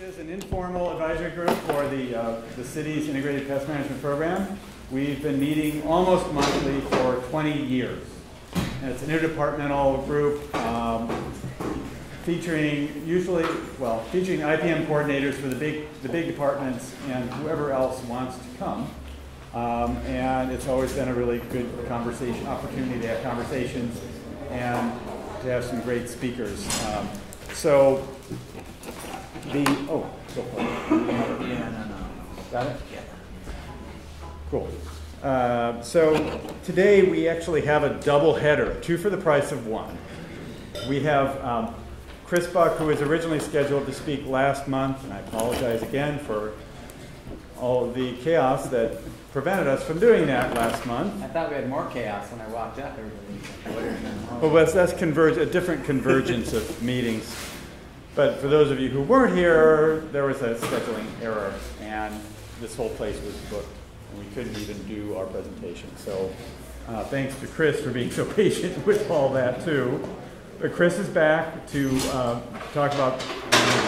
Is an informal advisory group for the city's integrated pest management program. We've been meeting almost monthly for 20 years. And it's an interdepartmental group featuring featuring IPM coordinators for the big departments and whoever else wants to come. And it's always been a really good opportunity to have conversations and to have some great speakers. Go for it. Yeah, no. Got it? Yeah. Cool. So today we actually have a double header, 2 for the price of 1. We have Chris Buck, who was originally scheduled to speak last month, and I apologize again for all of the chaos that prevented us from doing that last month. I thought we had more chaos when I walked up. Well, that's a different convergence of meetings. But for those of you who weren't here, there was a scheduling error, and this whole place was booked, and we couldn't even do our presentation. So thanks to Chris for being so patient with all that, too. But Chris is back to talk about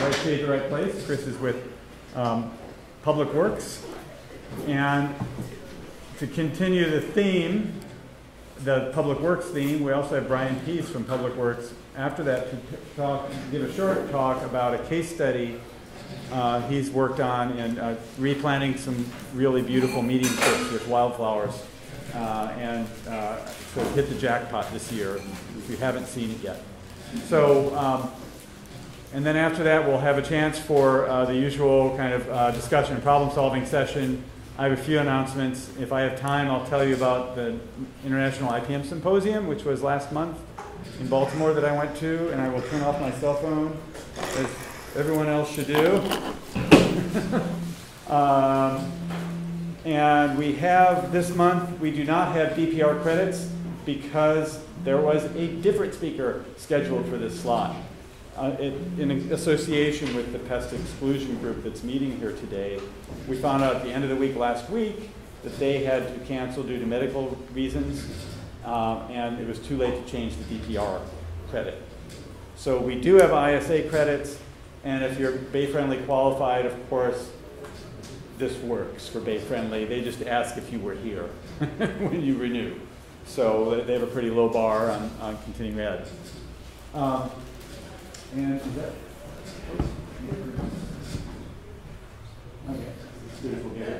right shade, the right place. Chris is with Public Works. And to continue the theme, the Public Works theme, we also have Brian Pease from Public Works after that to give a short talk about a case study he's worked on in replanting some really beautiful medium strips with wildflowers. So it hit the jackpot this year if you haven't seen it yet. So, and then after that we'll have a chance for the usual kind of discussion and problem solving session. I have a few announcements. If I have time, I'll tell you about the International IPM Symposium, which was last month in Baltimore that I went to, and I will turn off my cell phone, as everyone else should do. And we have, this month, we do not have DPR credits because there was a different speaker scheduled for this slot. In association with the pest exclusion group that's meeting here today, we found out at the end of the week last week that they had to cancel due to medical reasons, and it was too late to change the DPR credit. So we do have ISA credits, and if you're Bay Friendly qualified, of course, this works for Bay Friendly. They just ask if you were here when you renew. So they have a pretty low bar on continuing ed. And is that? Okay. Beautiful. Yeah.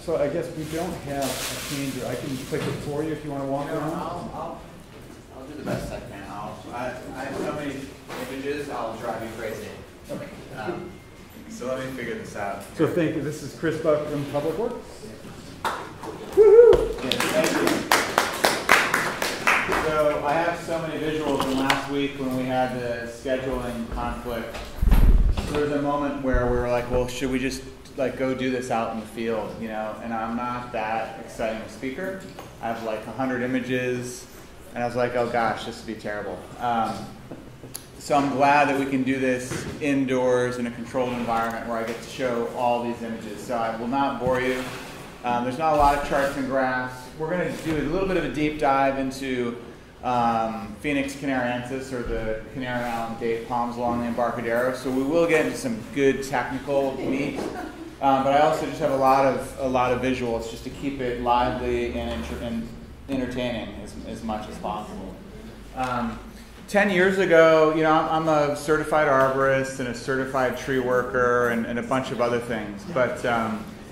So I guess we don't have a changer. I can click it for you if you want to walk around. I'll do the best I can. I have so many images, I'll drive you crazy. Okay. So let me figure this out. So thank you. This is Chris Buck from Public Works. Woohoo! Yeah, thank you. So I have so many visuals from last week when we had the scheduling conflict. So there was a moment where we were like, well, should we just go do this out in the field, you know? And I'm not that exciting a speaker. I have 100 images, and I was like, oh gosh, this would be terrible. So I'm glad that we can do this indoors in a controlled environment where I get to show all these images. So I will not bore you. There's not a lot of charts and graphs. We're going to do a little bit of a deep dive into Phoenix canariensis, or the Canary Island date palms along the Embarcadero. So we will get into some good technical meat, but I also just have a lot of visuals just to keep it lively and entertaining as much as possible. 10 years ago, you know, I'm a certified arborist and a certified tree worker and a bunch of other things. But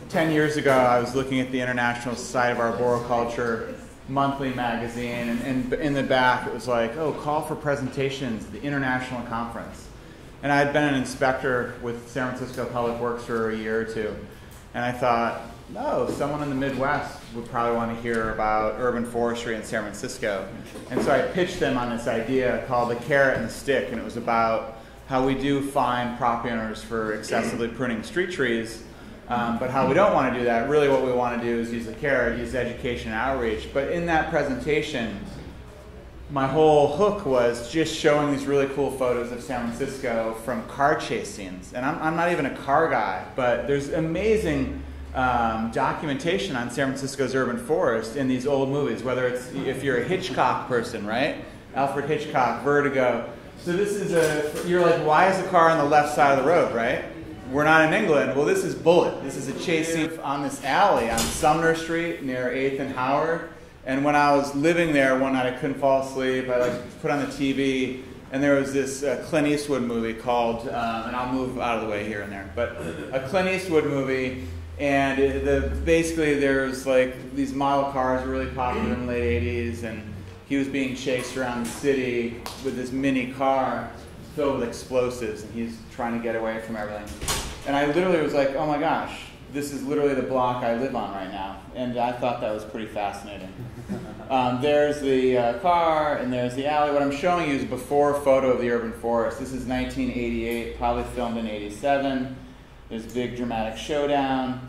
10 years ago, I was looking at the International Society of Arboriculture monthly magazine, and in the back it was like, oh, call for presentations, the international conference. And I had been an inspector with San Francisco Public Works for a year or two, and I thought, no, someone in the Midwest would probably want to hear about urban forestry in San Francisco. And so I pitched them on this idea called the carrot and the stick, and it was about how we do fine property owners for excessively pruning street trees, but how we don't want to do that. Really what we want to do is use the carrot, use education and outreach. But in that presentation, my whole hook was just showing these really cool photos of San Francisco from car chase scenes. And I'm not even a car guy, but there's amazing documentation on San Francisco's urban forest in these old movies, whether it's if you're a Hitchcock person, right? Alfred Hitchcock, Vertigo. So this is you're like, why is the car on the left side of the road, right? we're not in England. Well, this is Bullitt. This is a chase scene on this alley on Sumner Street near 8th and Howard. And when I was living there one night, I couldn't fall asleep. I put on the TV, and there was this Clint Eastwood movie called, and I'll move out of the way here and there, but a Clint Eastwood movie, and basically there's like these model cars were really popular in the late 80s, and he was being chased around the city with this mini car filled with explosives, and he's trying to get away from everything. And I literally was like, oh my gosh, this is literally the block I live on right now. And I thought that was pretty fascinating. There's the car, and there's the alley. What I'm showing you is a before photo of the urban forest. This is 1988, probably filmed in 87. There's a big dramatic showdown.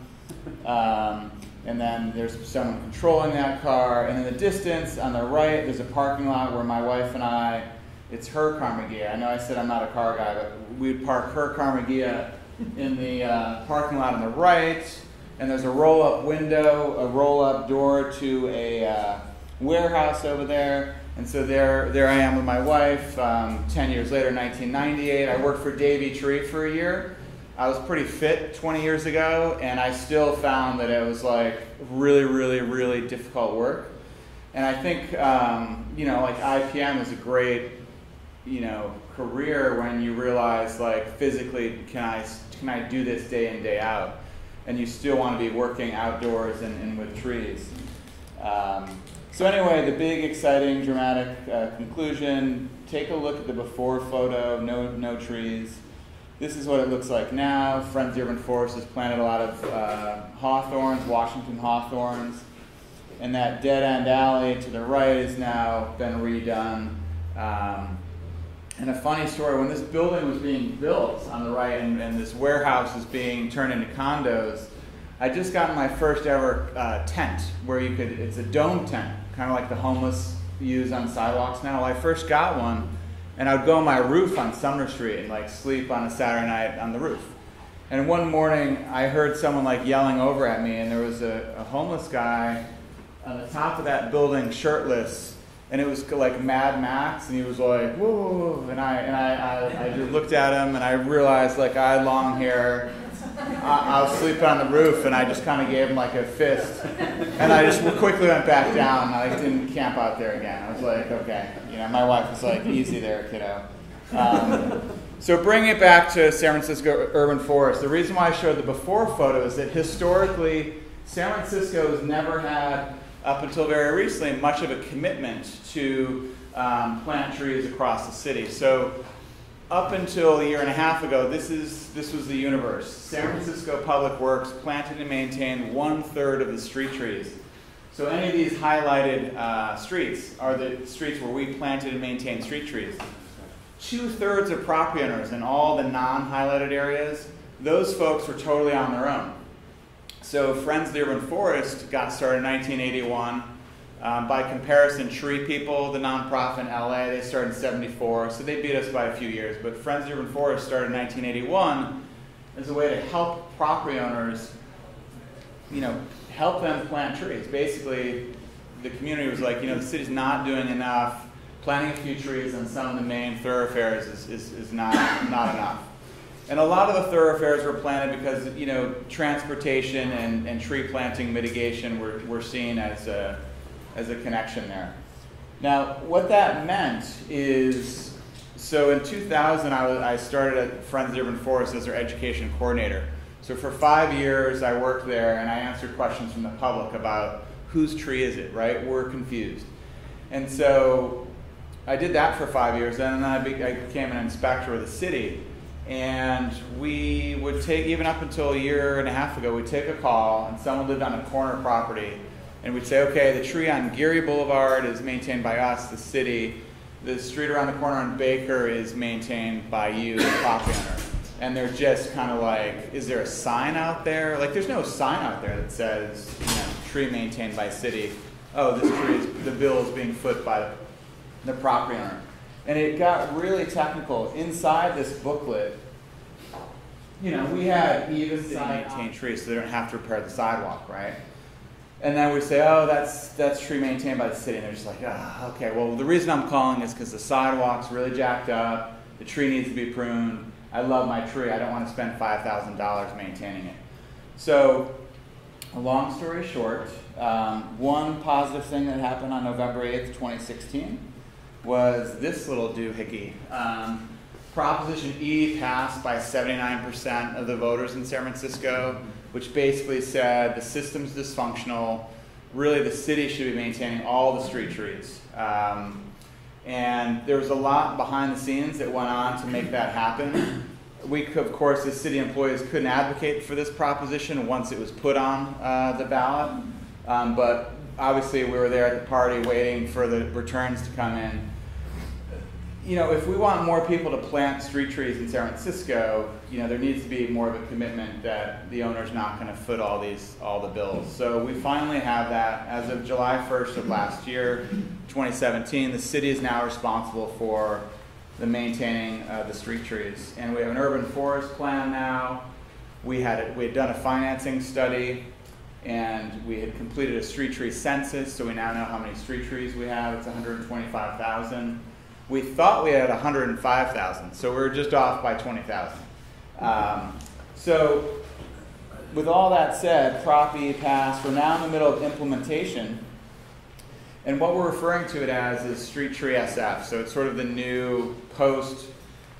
And then there's someone controlling that car. And in the distance, on the right, there's a parking lot where my wife and I, it's her car Magia. I know I said I'm not a car guy, but we'd park her car Magia in the parking lot on the right. And there's a roll-up window, a roll-up door to a warehouse over there. And so there I am with my wife. 10 years later, 1998, I worked for Davey Tree for a year. I was pretty fit 20 years ago, and I still found that it was like really, really, really difficult work. And I think, you know, like IPM is a great, you know, career when you realize like physically, can I do this day in, day out? And you still want to be working outdoors and with trees. So anyway, the big, exciting, dramatic conclusion, take a look at the before photo, no trees. This is what it looks like now. Friends of the Urban Forest has planted a lot of hawthorns, Washington hawthorns. And that dead-end alley to the right has now been redone. And a funny story, when this building was being built on the right and this warehouse was being turned into condos, I just gotten my first ever tent where you could, it's a dome tent, kind of like the homeless use on sidewalks now. Well, I first got one, and I would go on my roof on Sumner Street and like sleep on a Saturday night on the roof. And one morning I heard someone like yelling over at me, and there was a homeless guy on the top of that building shirtless, and it was like Mad Max, and he was like, whoa, and I just looked at him, and I realized like I had long hair. I was sleeping on the roof, and I just kind of gave him like a fist, and I just quickly went back down, and I didn't camp out there again. I was like, okay, you know, my wife was like, easy there, kiddo. So bringing it back to San Francisco urban forest, the reason why I showed the before photo is that historically, San Francisco has never had, up until very recently, much of a commitment to plant trees across the city. So up until a year and a half ago, this was the universe. San Francisco Public Works planted and maintained 1/3 of the street trees. So any of these highlighted streets are the streets where we planted and maintained street trees. 2/3 of property owners in all the non-highlighted areas, those folks were totally on their own. So Friends of the Urban Forest got started in 1981. By comparison, Tree People, the nonprofit in LA, they started in 74, so they beat us by a few years. But Friends of the Urban Forest started in 1981 as a way to help property owners, you know, help them plant trees. Basically, the community was like, you know, the city's not doing enough. Planting a few trees on some of the main thoroughfares is not enough. And a lot of the thoroughfares were planted because, you know, transportation and tree planting mitigation were seen as a connection there. Now, what that meant is, so in 2000, I started at Friends of the Urban Forest as their education coordinator. So for 5 years, I worked there, and I answered questions from the public about whose tree is it, right? We're confused. And so I did that for 5 years, and then I became an inspector of the city. And we would take, even up until a year and a half ago, we'd take a call, and someone lived on a corner property, and we'd say, okay, the tree on Geary Boulevard is maintained by us, the city. The street around the corner on Baker is maintained by you, the property owner. And they're just kind of like, is there a sign out there? Like, there's no sign out there that says, you know, tree maintained by city. Oh, this tree the bill is being foot by the property owner. And it got really technical. Inside this booklet, you know, we had even maintain trees so they don't have to repair the sidewalk, right? And then we say, oh, that's tree maintained by the city. And they're just like, ah, okay, well, the reason I'm calling is because the sidewalk's really jacked up, the tree needs to be pruned, I love my tree. I don't want to spend $5,000 maintaining it. So, a long story short, one positive thing that happened on November 8th, 2016 was this little doohickey. Proposition E passed by 79% of the voters in San Francisco, which basically said the system's dysfunctional. Really, the city should be maintaining all the street trees. And there was a lot behind the scenes that went on to make that happen. We, of course, as city employees, couldn't advocate for this proposition once it was put on the ballot. But obviously, we were there at the party waiting for the returns to come in. You know, if we want more people to plant street trees in San Francisco, you know, there needs to be more of a commitment that the owner's not going to foot all the bills. So we finally have that. As of July 1st of last year, 2017, the city is now responsible for the maintaining the street trees. And we have an urban forest plan now. We had done a financing study, and we had completed a street tree census, so we now know how many street trees we have. It's 125,000. We thought we had 105,000, so we were just off by 20,000. So with all that said, Prop E passed. We're now in the middle of implementation. And what we're referring to it as is Street Tree SF. So it's sort of the new post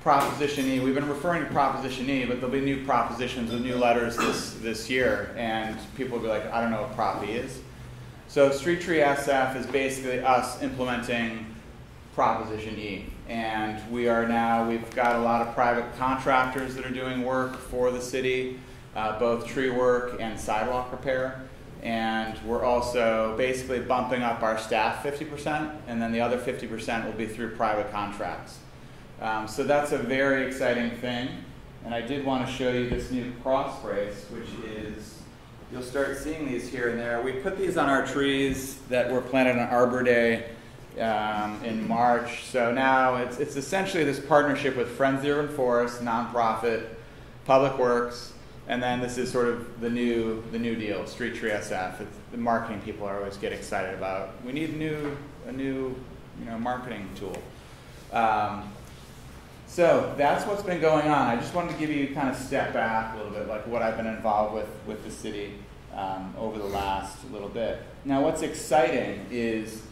Proposition E. We've been referring to Proposition E, but there'll be new propositions with new letters this year. And people will be like, I don't know what Prop E is. So Street Tree SF is basically us implementing Proposition E. And we've got a lot of private contractors that are doing work for the city, both tree work and sidewalk repair. And we're also basically bumping up our staff 50%, and then the other 50% will be through private contracts. So that's a very exciting thing. And I did want to show you this new cross brace, which is, you'll start seeing these here and there. We put these on our trees that were planted on Arbor Day in March. So now it's essentially this partnership with Friends of the Urban Forest, nonprofit, Public Works, and then this is sort of the new deal, Street Tree SF. The marketing people always get excited about. We need a new marketing tool. So that's what's been going on. I just wanted to give you kind of step back a little bit, like what I've been involved with the city over the last little bit. Now, what's exciting is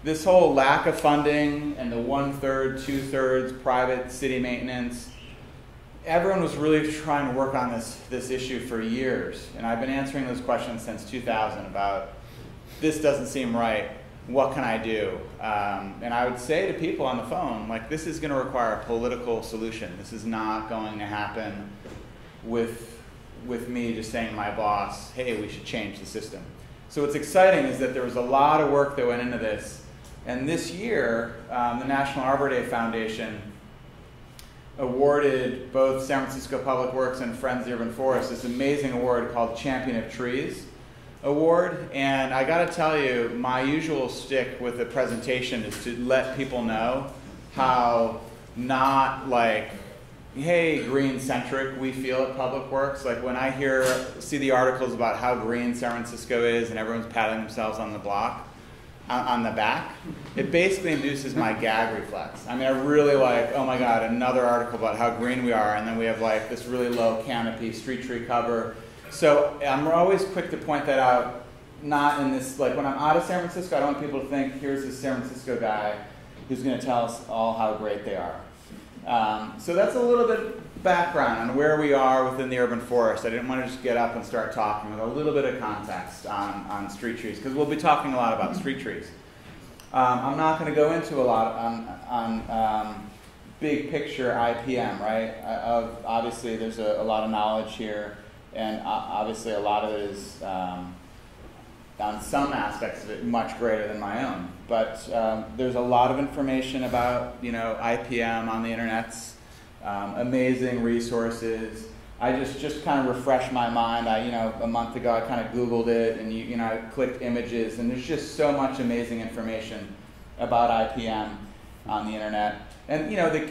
this whole lack of funding and the 1/3, 2/3 private city maintenance. Everyone was really trying to work on this issue for years, and I've been answering those questions since 2000 about this doesn't seem right. What can I do? And I would say to people on the phone, like, this is going to require a political solution. This is not going to happen with me just saying to my boss, hey, we should change the system. So what's exciting is that there was a lot of work that went into this. And this year, the National Arbor Day Foundation awarded both San Francisco Public Works and Friends of the Urban Forest this amazing award called Champion of Trees Award. And I got to tell you, my usual shtick with the presentation is to let people know how not like, hey, green-centric we feel at Public Works. Like when I see the articles about how green San Francisco is and everyone's patting themselves on the back, it basically induces my gag reflex. I mean, I really like, oh my God, another article about how green we are, and then we have like this really low canopy street tree cover. So I'm always quick to point that out, not in this, like when I'm out of San Francisco, I don't want people to think, here's this San Francisco guy who's going to tell us all how great they are. So that's a little bit background on where we are within the urban forest. I didn't want to just get up and start talking with a little bit of context on street trees, because we'll be talking a lot about street trees. I'm not going to go into a lot on big picture IPM, right? Obviously, there's a lot of knowledge here, and obviously a lot of it is, on some aspects of it, much greater than my own. But there's a lot of information about IPM on the internets. Amazing resources. I just kind of refreshed my mind. A month ago I kind of Googled it, and I clicked images, and there's just so much amazing information about IPM on the internet. And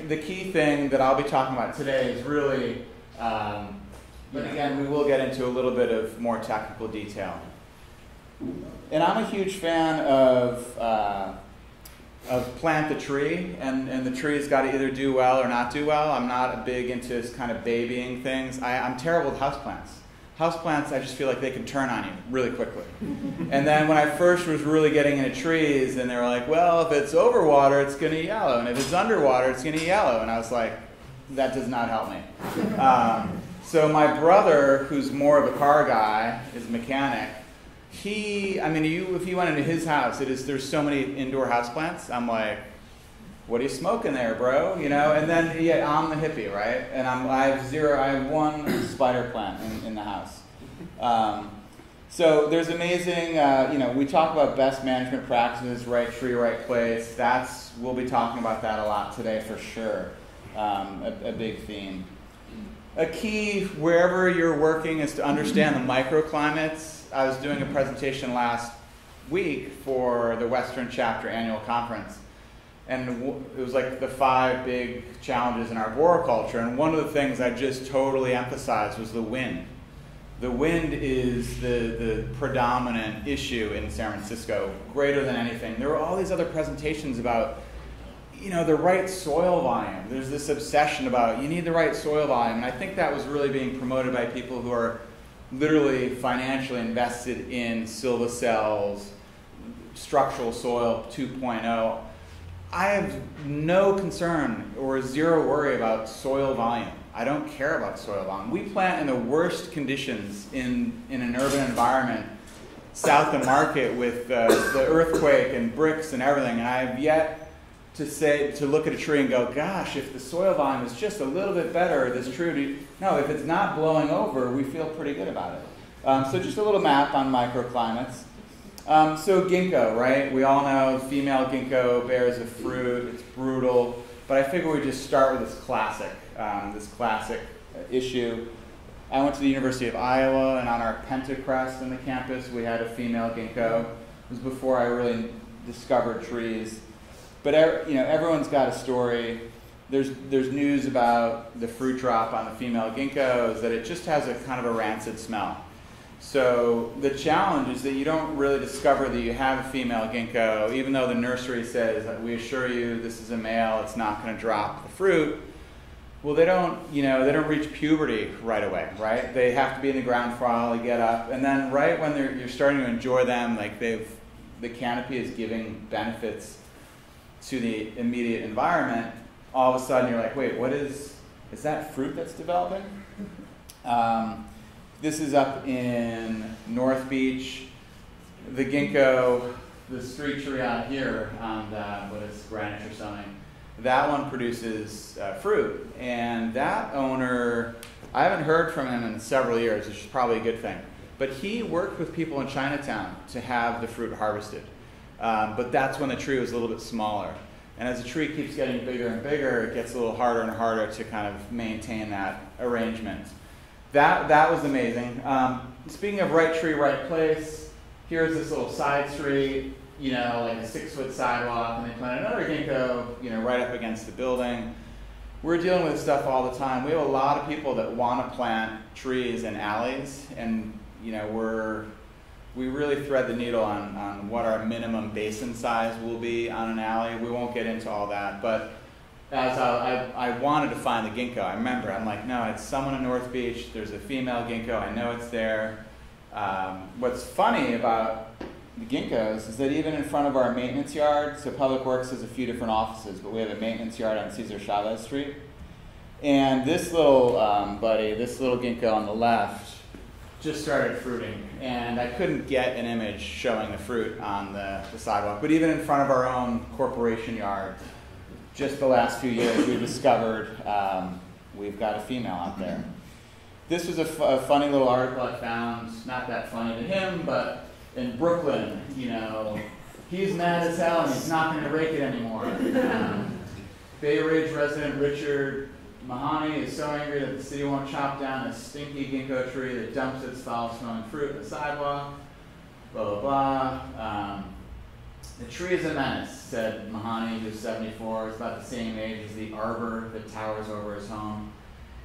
the key thing that I'll be talking about today is really, but again, we will get into a little bit of more technical detail. And I'm a huge fan of plant the tree, and the tree's got to either do well or not do well. I'm not big into this kind of babying things. I'm terrible with houseplants. Houseplants, I just feel like they can turn on you really quickly. And then when I first was really getting into trees, and they were like, well, if it's over water, it's going to yellow, and if it's underwater, it's going to yellow. And I was like, that does not help me. So my brother, who's more of a car guy, is a mechanic. If you went into his house, there's so many indoor houseplants. I'm like, what are you smoking there, bro? You know, and then I'm the hippie, right? And I have one spider plant in the house. So there's amazing, we talk about best management practices, right tree, right place. We'll be talking about that a lot today for sure. A big theme. A key wherever you're working is to understand the microclimates. I was doing a presentation last week for the Western Chapter Annual Conference. And it was like the 5 big challenges in arboriculture. And one of the things I just totally emphasized was the wind. The wind is the predominant issue in San Francisco, greater than anything. There were all these other presentations about, the right soil volume. There's this obsession about you need the right soil volume. And I think that was really being promoted by people who are literally financially invested in silvicells, structural soil 2.0. I have no concern or zero worry about soil volume. I don't care about soil volume. We plant in the worst conditions in an urban environment south of Market with the earthquake and bricks and everything, and I have yet to look at a tree and go, gosh, if the soil volume is just a little bit better, this tree, no, if it's not blowing over, we feel pretty good about it. So just a little map on microclimates. So ginkgo, right? We all know female ginkgo bears a fruit. It's brutal, but I figure we just start with this classic issue. I went to the University of Iowa, and on our pentacrest in the campus, we had a female ginkgo. It was before I really discovered trees. But everyone's got a story. There's news about the fruit drop on the female ginkgo is that it just has a kind of a rancid smell. So the challenge is that you don't really discover that you have a female ginkgo, even though the nursery says, we assure you this is a male, it's not going to drop the fruit. Well, they don't reach puberty right away, right? They have to be in the ground for a while to get up, and then right when you're starting to enjoy them, like the canopy is giving benefits to the immediate environment, all of a sudden you're like, wait, is that fruit that's developing? This is up in North Beach. The ginkgo, the street tree out here on Greenwich or something, that one produces fruit. And that owner, I haven't heard from him in several years, which is probably a good thing. But he worked with people in Chinatown to have the fruit harvested. But that's when the tree was a little bit smaller. And as the tree keeps getting bigger and bigger, it gets a little harder and harder to kind of maintain that arrangement. That was amazing. Speaking of right tree, right place, here's this little side street, like a 6-foot sidewalk, and they planted another ginkgo, right up against the building. We're dealing with this stuff all the time. We have a lot of people that want to plant trees in alleys, and we really thread the needle on what our minimum basin size will be on an alley. We won't get into all that, but as I wanted to find the ginkgo, I remember, I'm like, no, it's someone in North Beach, there's a female ginkgo, I know it's there. What's funny about the ginkgos is that even in front of our maintenance yard, so Public Works has a few different offices, but we have a maintenance yard on Cesar Chavez Street. And this little this little ginkgo on the left, just started fruiting, and I couldn't get an image showing the fruit on the sidewalk. But even in front of our own corporation yard, just the last few years, we discovered we've got a female out there. This was a funny little article I found, not that funny to him, but in Brooklyn, he's mad as hell and he's not going to rake it anymore. Bay Ridge resident Richard Mahoney is so angry that the city won't chop down a stinky ginkgo tree that dumps its foul-smelling fruit in the sidewalk. Blah, blah, blah. The tree is a menace, said Mahoney, who's 74. It's about the same age as the arbor that towers over his home.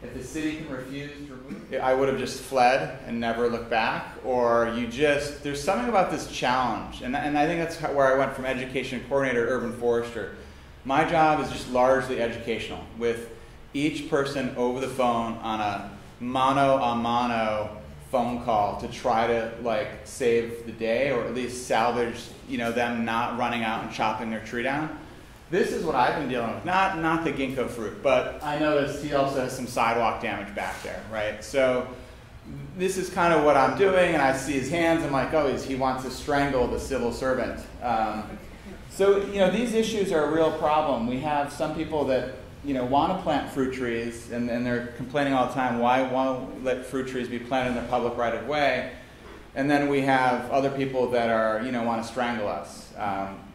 If the city can refuse to remove it, I would have just fled and never looked back. Or there's something about this challenge. And I think that's where I went from education coordinator to urban forester. My job is just largely educational, with each person over the phone on a mano-a-mano phone call to try to save the day, or at least salvage them not running out and chopping their tree down. This is what I've been dealing with, not the ginkgo fruit, but I noticed he also has some sidewalk damage back there, right? So this is kind of what I'm doing, and I see his hands. I'm like, oh, he wants to strangle the civil servant. So these issues are a real problem. We have some people that want to plant fruit trees, and they're complaining all the time, why won't let fruit trees be planted in the public right of way? And then we have other people that are, want to strangle us.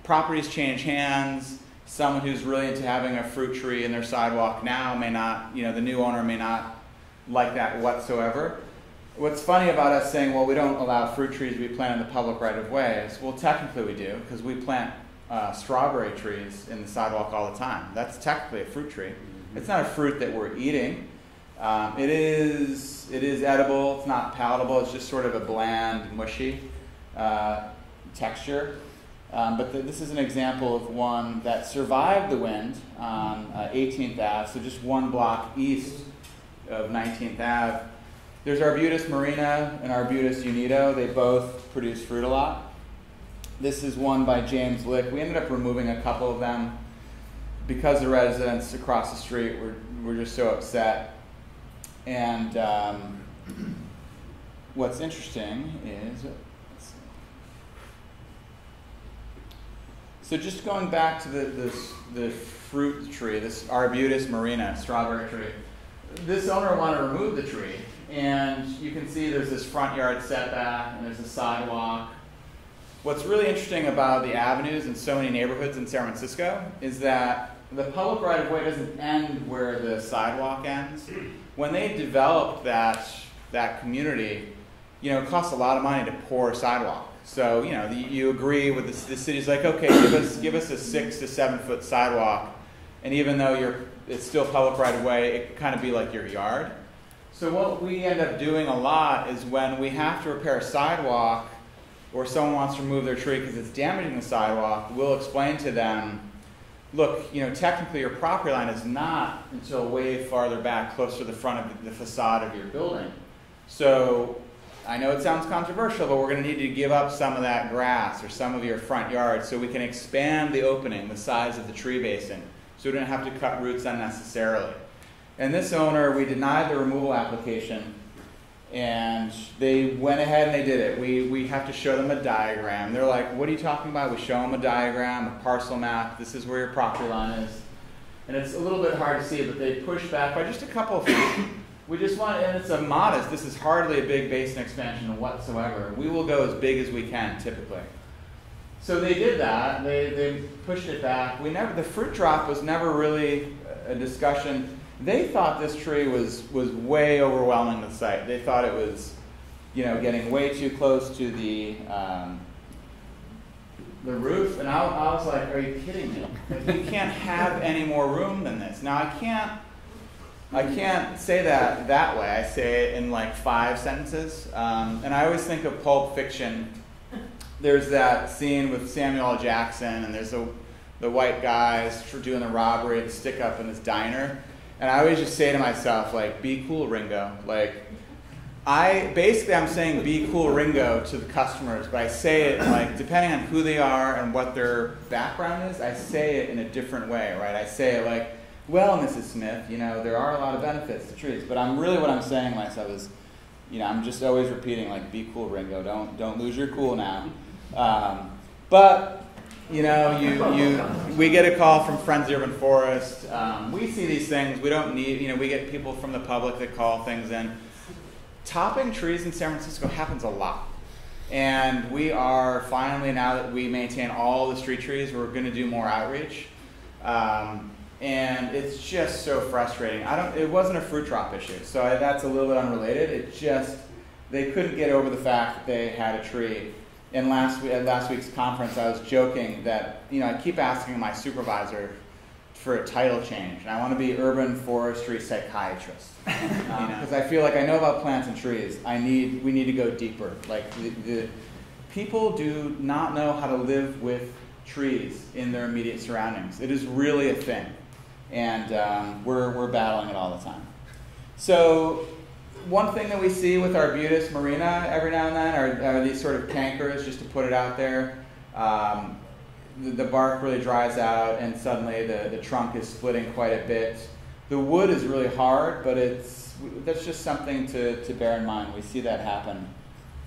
Properties change hands. Someone who's really into having a fruit tree in their sidewalk now may not, the new owner may not like that whatsoever. What's funny about us saying, well, we don't allow fruit trees to be planted in the public right of way is, well, technically we do, because we plant strawberry trees in the sidewalk all the time. That's technically a fruit tree. It's not a fruit that we're eating. It is edible. It's not palatable. It's just sort of a bland, mushy texture. But this is an example of one that survived the wind on 18th Ave, so just one block east of 19th Ave. There's Arbutus marina and Arbutus unido. They both produce fruit a lot. This is one by James Lick. We ended up removing a couple of them because the residents across the street were just so upset. And what's interesting is, so just going back to the fruit tree, this Arbutus marina, strawberry tree. This owner wanted to remove the tree, and you can see there's this front yard setback and there's a sidewalk. What's really interesting about the avenues in so many neighborhoods in San Francisco is that the public right-of-way doesn't end where the sidewalk ends. When they developed that community, it costs a lot of money to pour a sidewalk. So, you agree with the city's like, okay, give us a 6 to 7 foot sidewalk, and even though it's still public right-of-way, it could kind of be like your yard. So what we end up doing a lot is when we have to repair a sidewalk, or someone wants to remove their tree because it's damaging the sidewalk, we'll explain to them, look, technically your property line is not until way farther back, closer to the front of the facade of your building. So I know it sounds controversial, but we're going to need to give up some of that grass or some of your front yard so we can expand the opening, the size of the tree basin, so we don't have to cut roots unnecessarily. And this owner, we denied the removal application, and they went ahead and they did it. We have to show them a diagram. They're like, what are you talking about? We show them a diagram, a parcel map. This is where your property line is. And it's a little bit hard to see, but they push back by just a couple of feet. We just want, and it's a modest, this is hardly a big basin expansion whatsoever. We will go as big as we can, typically. So they did that. They pushed it back. The fruit drop was never really a discussion. They thought this tree was way overwhelming the site. They thought it was, getting way too close to the roof. And I was like, are you kidding me? You can't have any more room than this. Now I can't say that way. I say it in like 5 sentences. And I always think of Pulp Fiction. There's that scene with Samuel L. Jackson, and there's the white guys doing the robbery and stick up in this diner. And I always just say to myself, like, be cool, Ringo. Like, I'm saying be cool, Ringo to the customers, but I say it, like, depending on who they are and what their background is, I say it in a different way, right? I say it like, well, Mrs. Smith, there are a lot of benefits to trees, but what I'm saying to myself is, I'm just always repeating, like, be cool, Ringo. Don't lose your cool now. But we get a call from Friends of the Urban Forest. We see these things. We don't need, we get people from the public that call things in. Topping trees in San Francisco happens a lot. And we are finally, now that we maintain all the street trees, we're going to do more outreach. And it's just so frustrating. It wasn't a fruit drop issue, so that's a little bit unrelated. They couldn't get over the fact that they had a tree. And at last week's conference, I was joking that, I keep asking my supervisor for a title change, and I want to be urban forestry psychiatrist. Because I feel like I know about plants and trees. We need to go deeper. Like the people do not know how to live with trees in their immediate surroundings. It is really a thing, and we're battling it all the time. So one thing that we see with Arbutus marina every now and then are these sort of cankers, just to put it out there. The bark really dries out, and suddenly the trunk is splitting quite a bit. The wood is really hard, but that's just something to bear in mind. We see that happen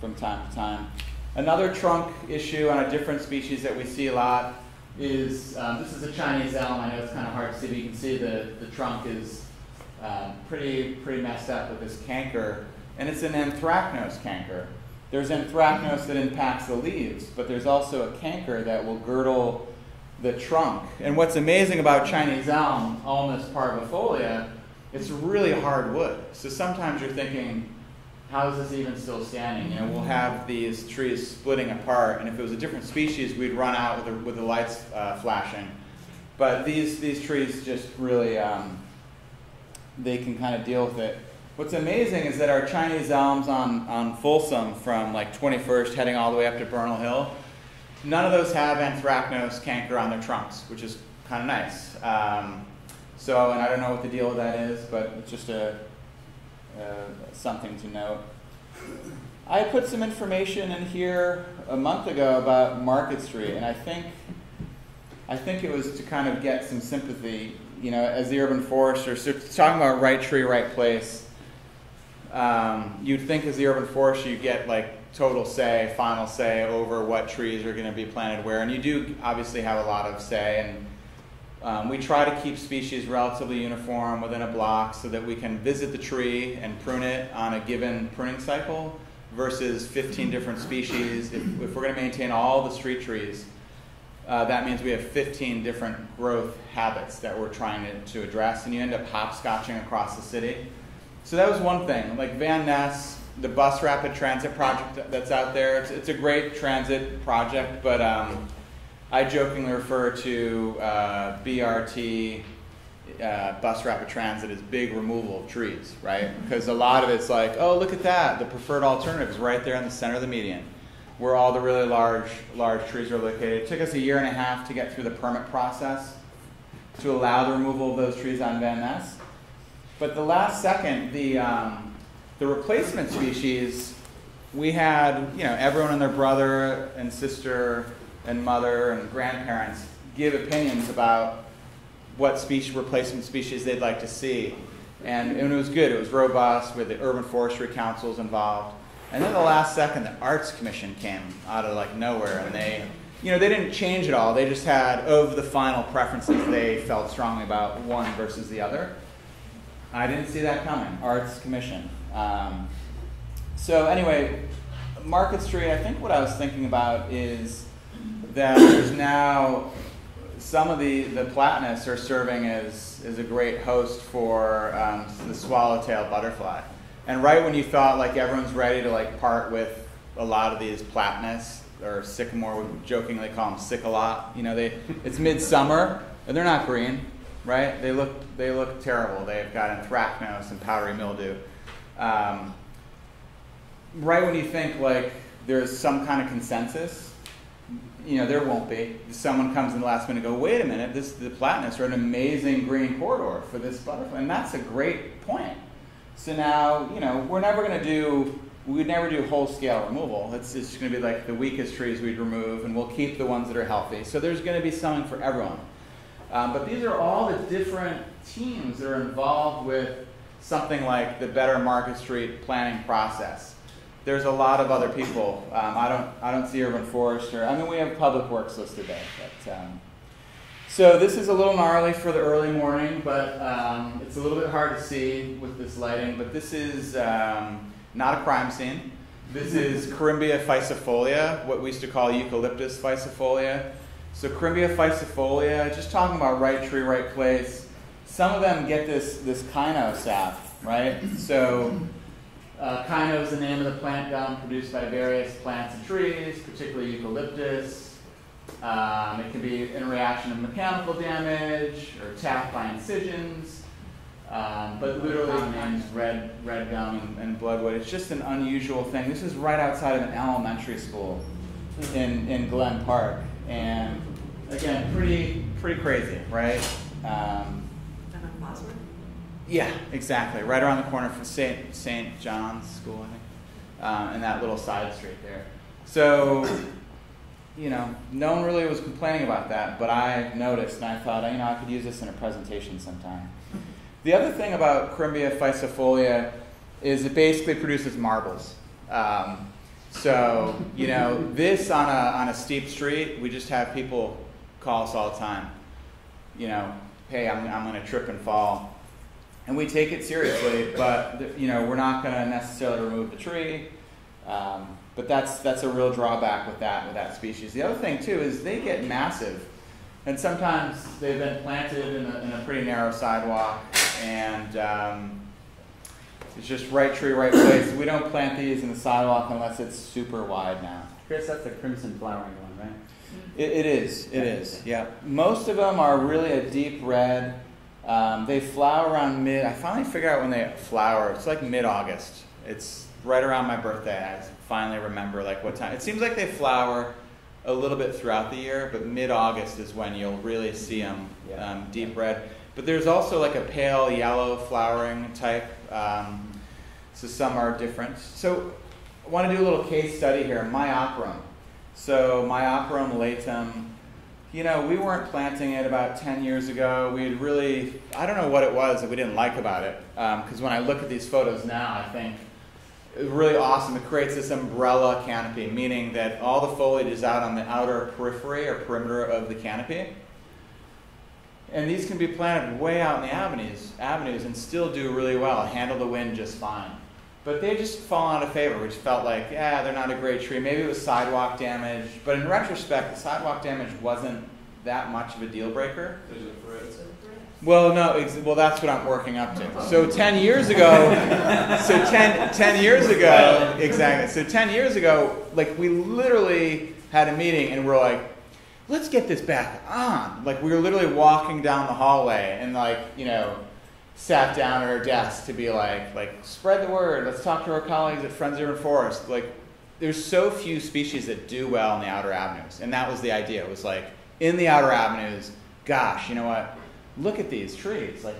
from time to time. Another trunk issue on a different species that we see a lot is, this is a Chinese elm. I know it's kind of hard to see, but you can see the trunk is pretty messed up with this canker, and it's an anthracnose canker. There's anthracnose that impacts the leaves, but there's also a canker that will girdle the trunk. And what's amazing about Chinese elm, Ulmus parvifolia, it's really hard wood. So sometimes you're thinking, how is this even still standing? You know, we'll have these trees splitting apart, and if it was a different species, we'd run out with the lights flashing. But these trees just really, they can kind of deal with it. What's amazing is that our Chinese elms on Folsom from like 21st heading all the way up to Bernal Hill, none of those have anthracnose canker on their trunks, which is kind of nice. And I don't know what the deal with that is, but it's just something to note. I put some information in here a month ago about Market Street, and I think it was to kind of get some sympathy, you know, as the urban forester. So talking about right tree, right place. You'd think as the urban forester you get like total say, final say over what trees are going to be planted where, and you do obviously have a lot of say, and we try to keep species relatively uniform within a block so that we can visit the tree and prune it on a given pruning cycle versus 15 different species. If we're going to maintain all the street trees, that means we have 15 different growth habits that we're trying to address, and you end up hopscotching across the city. So that was one thing. Like Van Ness, the bus rapid transit project that's out there, it's a great transit project, but I jokingly refer to BRT, bus rapid transit, as big removal of trees, right? Because a lot of it's like, oh, look at that, the preferred alternative is right there in the center of the median, where all the really large trees are located. It took us 1.5 years to get through the permit process to allow the removal of those trees on Van Ness. But the last second, the replacement species, we had, you know, everyone and their brother and sister and mother and grandparents give opinions about what replacement species they'd like to see. And it was good. It was robust with the urban forestry councils involved. And then the last second, the Arts Commission came out of like nowhere, and they didn't change it all. They just had, of the final preferences, they felt strongly about one versus the other. I didn't see that coming. Arts Commission. So anyway, Market Street, I think what I was thinking about is that there's now some of the platanus are serving as a great host for the swallowtail butterfly. And right when you thought like everyone's ready to like part with a lot of these platanus or sycamore, we jokingly call them sick-a-lot. You know, it's midsummer and they're not green, right? They look terrible. They've got anthracnose and powdery mildew. Right when you think like there's some kind of consensus, you know, there won't be. Someone comes in the last minute and go, wait a minute, the platanus are an amazing green corridor for this butterfly, and that's a great point. So now, you know, we'd never do whole-scale removal. It's just going to be like the weakest trees we'd remove, and we'll keep the ones that are healthy. So there's going to be something for everyone. But these are all the different teams that are involved with something like the Better Market Street planning process. There's a lot of other people. I don't see urban forester. I mean, we have public works listed there. But, so this is a little gnarly for the early morning, but it's a little bit hard to see with this lighting. But this is not a crime scene. This is Corymbia phycifolia, what we used to call Eucalyptus phycifolia. So Corymbia phycifolia, just talking about right tree, right place. Some of them get this kino sap, right? So kino is the name of the plant gum produced by various plants and trees, particularly eucalyptus. It can be in reaction to mechanical damage or TAC by incisions, but literally names red gum and bloodwood. It's just an unusual thing. This is right outside of an elementary school in Glen Park, and again, pretty crazy, right? Yeah, exactly. Right around the corner from St. John's School, I think, and that little side street there. So, you know, no one really was complaining about that, but I noticed, and I thought, you know, I could use this in a presentation sometime. The other thing about Corymbia physifolia is it basically produces marbles. So, you know, this on a steep street, we just have people call us all the time. You know, hey, I'm going to trip and fall. And we take it seriously, but, you know, we're not going to necessarily remove the tree. But that's a real drawback with that species. The other thing, too, is they get massive. And sometimes they've been planted in a pretty narrow sidewalk, and it's just right tree, right place. We don't plant these in the sidewalk unless it's super wide now. Chris, that's the crimson flowering one, right? It is, yeah. Most of them are really a deep red. They flower around I finally figured out when they flower. It's like mid-August. It's right around my birthday. I finally remember like what time. It seems like they flower a little bit throughout the year, but mid-August is when you'll really see them deep red. But there's also like a pale yellow flowering type. So some are different. So I want to do a little case study here. Myopterum. So Myopterum latum. You know, we weren't planting it about 10 years ago. We had really, I don't know what it was that we didn't like about it. Because when I look at these photos now, I think it's really awesome. It creates this umbrella canopy, meaning that all the foliage is out on the outer periphery or perimeter of the canopy. And these can be planted way out in the avenues and still do really well, handle the wind just fine. But they just fall out of favor. We just felt like, yeah, they're not a great tree. Maybe it was sidewalk damage. But in retrospect, the sidewalk damage wasn't that much of a deal breaker. Well, no, well, that's what I'm working up to. So 10 years ago, exactly. So 10 years ago, like we literally had a meeting and we're like, let's get this back on. Like we were literally walking down the hallway and like, you know, sat down at our desk to be like spread the word. Let's talk to our colleagues at Friends of Urban Forest. Like, there's so few species that do well in the outer avenues, and that was the idea. It was like in the outer avenues. Gosh, you know what? Look at these trees. Like,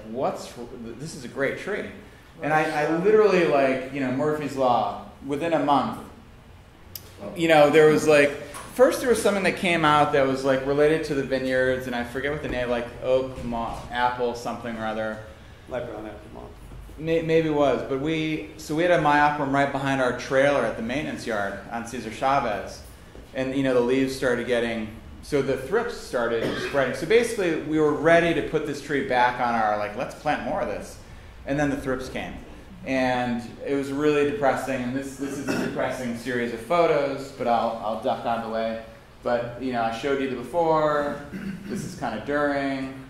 this is a great tree. And I literally like, you know, Murphy's Law. Within a month, you know, there was like. First, there was something that came out that was like related to the vineyards, and I forget what the name, like oak, apple, something or other. Like brown apple moth. Maybe it was, but we had a myopterum right behind our trailer at the maintenance yard on Cesar Chavez, and you know the leaves started getting, so the thrips started spreading. So basically, we were ready to put this tree back on our let's plant more of this, and then the thrips came, and it was really depressing. And this is a depressing series of photos, but I'll duck out of the way. But you know, I showed you the before. This is kind of during.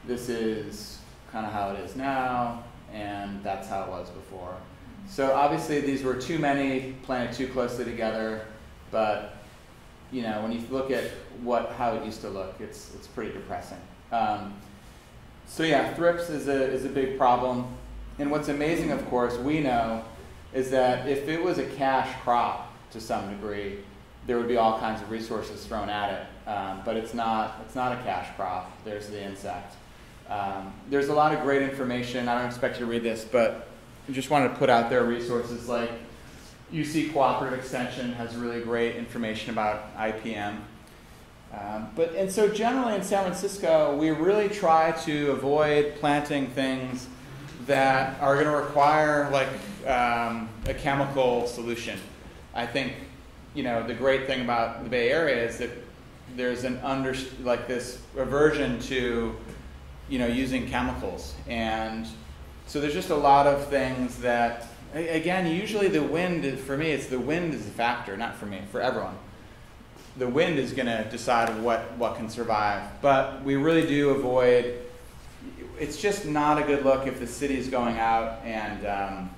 This is kind of how it is now, and that's how it was before. So obviously these were too many, planted too closely together, but you know, when you look at how it used to look, it's pretty depressing. So yeah, thrips is a big problem. And what's amazing, of course, we know, is that if it was a cash crop to some degree, there would be all kinds of resources thrown at it. But it's not a cash crop. There's the insect. There's a lot of great information. I don't expect you to read this, but I just wanted to put out there resources like UC Cooperative Extension has really great information about IPM. And so generally in San Francisco, we really try to avoid planting things that are going to require like a chemical solution. I think, you know, the great thing about the Bay Area is that there's this aversion to, you know, using chemicals. And so there's just a lot of things that, again, usually the wind, for me, the wind is a factor, not for me, for everyone. The wind is going to decide what can survive. But we really do avoid, it's just not a good look if the city is going out and,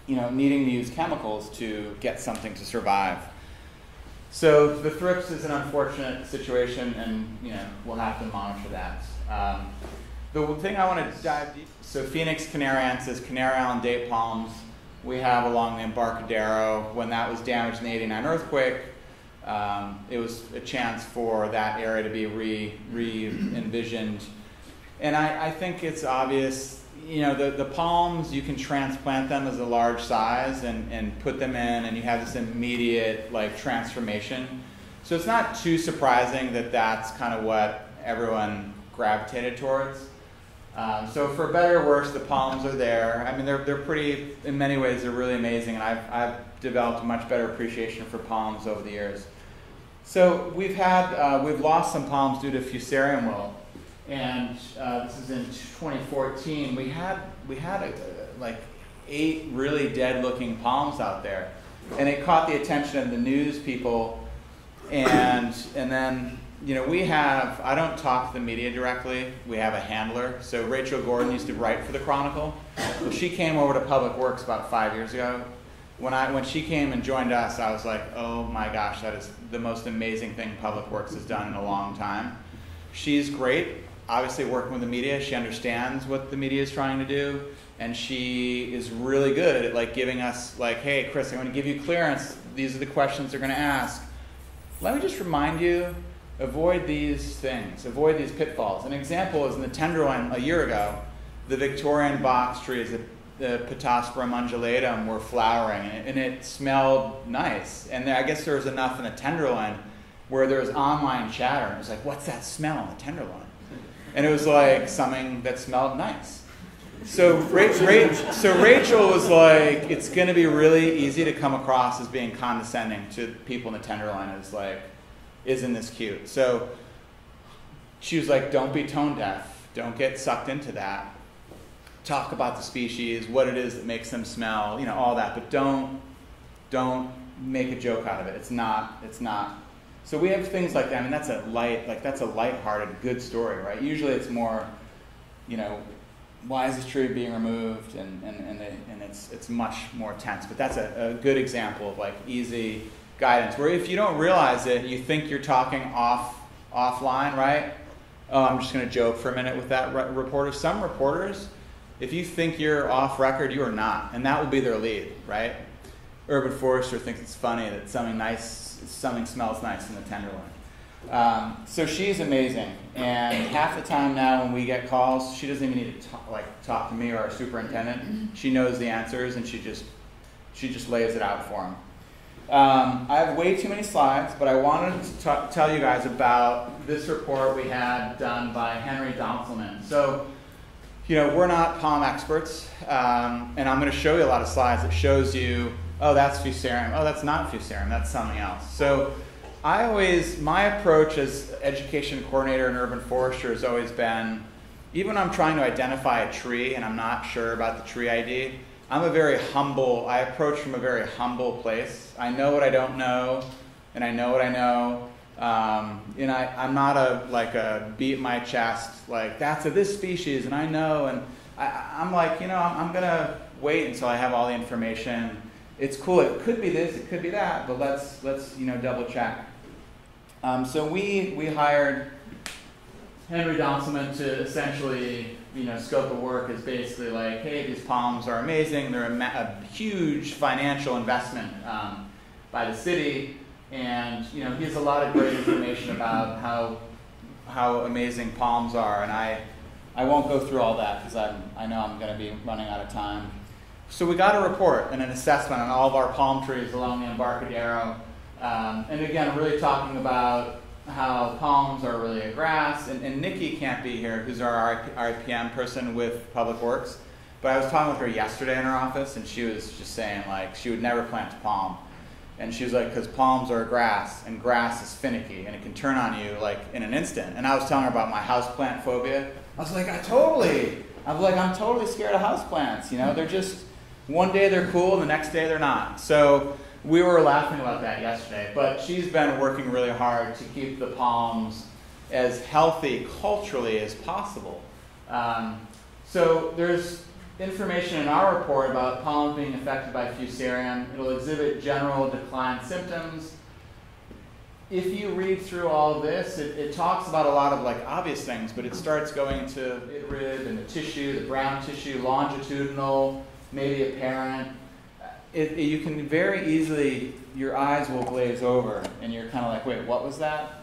you know, needing to use chemicals to get something to survive. So the thrips is an unfortunate situation, and we'll have to monitor that. The thing I want to dive deep. So Phoenix canariensis, Canary Island date palms, we have along the Embarcadero. When that was damaged in the '89 earthquake, it was a chance for that area to be re-envisioned. And I think it's obvious. The palms, you can transplant them as a large size and put them in, and you have this immediate transformation. So it's not too surprising that that's kind of what everyone gravitated towards. So for better or worse, the palms are there. I mean, they're pretty, in many ways, they're really amazing, and I've developed a much better appreciation for palms over the years. So we've lost some palms due to fusarium wilt. And this is in 2014. We had 8 really dead-looking palms out there, and it caught the attention of the news people. And then I don't talk to the media directly. We have a handler. So Rachel Gordon used to write for the Chronicle. Well, she came over to Public Works about 5 years ago. When she came and joined us, I was like, oh my gosh, that is the most amazing thing Public Works has done in a long time. She's great. Obviously working with the media, she understands what the media is trying to do, and she is really good at giving us hey Chris, I'm going to give you clearance, these are the questions they're going to ask. Let me just remind you, avoid these things, avoid these pitfalls. An example is in the Tenderloin a year ago, the Victorian box trees, the Pittosporum undulatum were flowering, and it smelled nice. And I guess there was enough in the Tenderloin where there was online chatter, and it was like, what's that smell in the Tenderloin? And it was like something that smelled nice. So Rachel was like, it's going to be really easy to come across as being condescending to people in the Tenderloin. It's like, isn't this cute? So she was like, don't be tone deaf. Don't get sucked into that. Talk about the species, what it is that makes them smell, all that. But don't make a joke out of it. It's not. So we have things like that. I mean, that's a lighthearted, good story, right? Usually it's more, why is this tree being removed? And it's much more tense. But that's a good example of easy guidance, where if you don't realize it, you think you're talking offline, right? Oh, I'm just going to joke for a minute with that reporter. Some reporters, if you think you're off record, you are not, and that will be their lead, right? Urban forester thinks it's funny that something smells nice in the Tenderloin. So she's amazing, and half the time now when we get calls, she doesn't even need to talk to me or our superintendent. She knows the answers, and she just lays it out for them. I have way too many slides, but I wanted to tell you guys about this report we had done by Henry Donselman. So, we're not palm experts, and I'm going to show you a lot of slides that shows you, oh, that's fusarium. Oh, that's not fusarium. That's something else. So my approach as education coordinator and urban forester has always been, even when I'm trying to identify a tree and I'm not sure about the tree ID, I approach from a very humble place. I know what I don't know, and I know what I know. And I'm not a beat my chest, that's of this species, and I know, and I'm I'm going to wait until I have all the information. It's cool, it could be this, it could be that, but let's double check. So we hired Henry Donselman to essentially, scope of work is basically hey, these palms are amazing, they're a huge financial investment by the city, and he has a lot of great information about how amazing palms are, and I won't go through all that because I know I'm going to be running out of time. So we got a report and an assessment on all of our palm trees along the Embarcadero. And again, I'm really talking about how palms are really a grass. And Nikki can't be here, who's our RIPM person with Public Works. But I was talking with her yesterday in her office, and she was just saying she would never plant a palm. And she was like, because palms are a grass, and grass is finicky, and it can turn on you in an instant. And I was telling her about my houseplant phobia. I was like, I'm totally scared of houseplants. They're just, one day they're cool, and the next day they're not. So we were laughing about that yesterday. But she's been working really hard to keep the palms as healthy culturally as possible. So there's information in our report about pollen being affected by fusarium. It'll exhibit general decline symptoms. if you read through all of this, it talks about a lot of like obvious things, but it starts going into rib and the tissue, the brown tissue, longitudinal, maybe apparent. You can very easily, your eyes will glaze over, and you're kind of like, wait, what was that?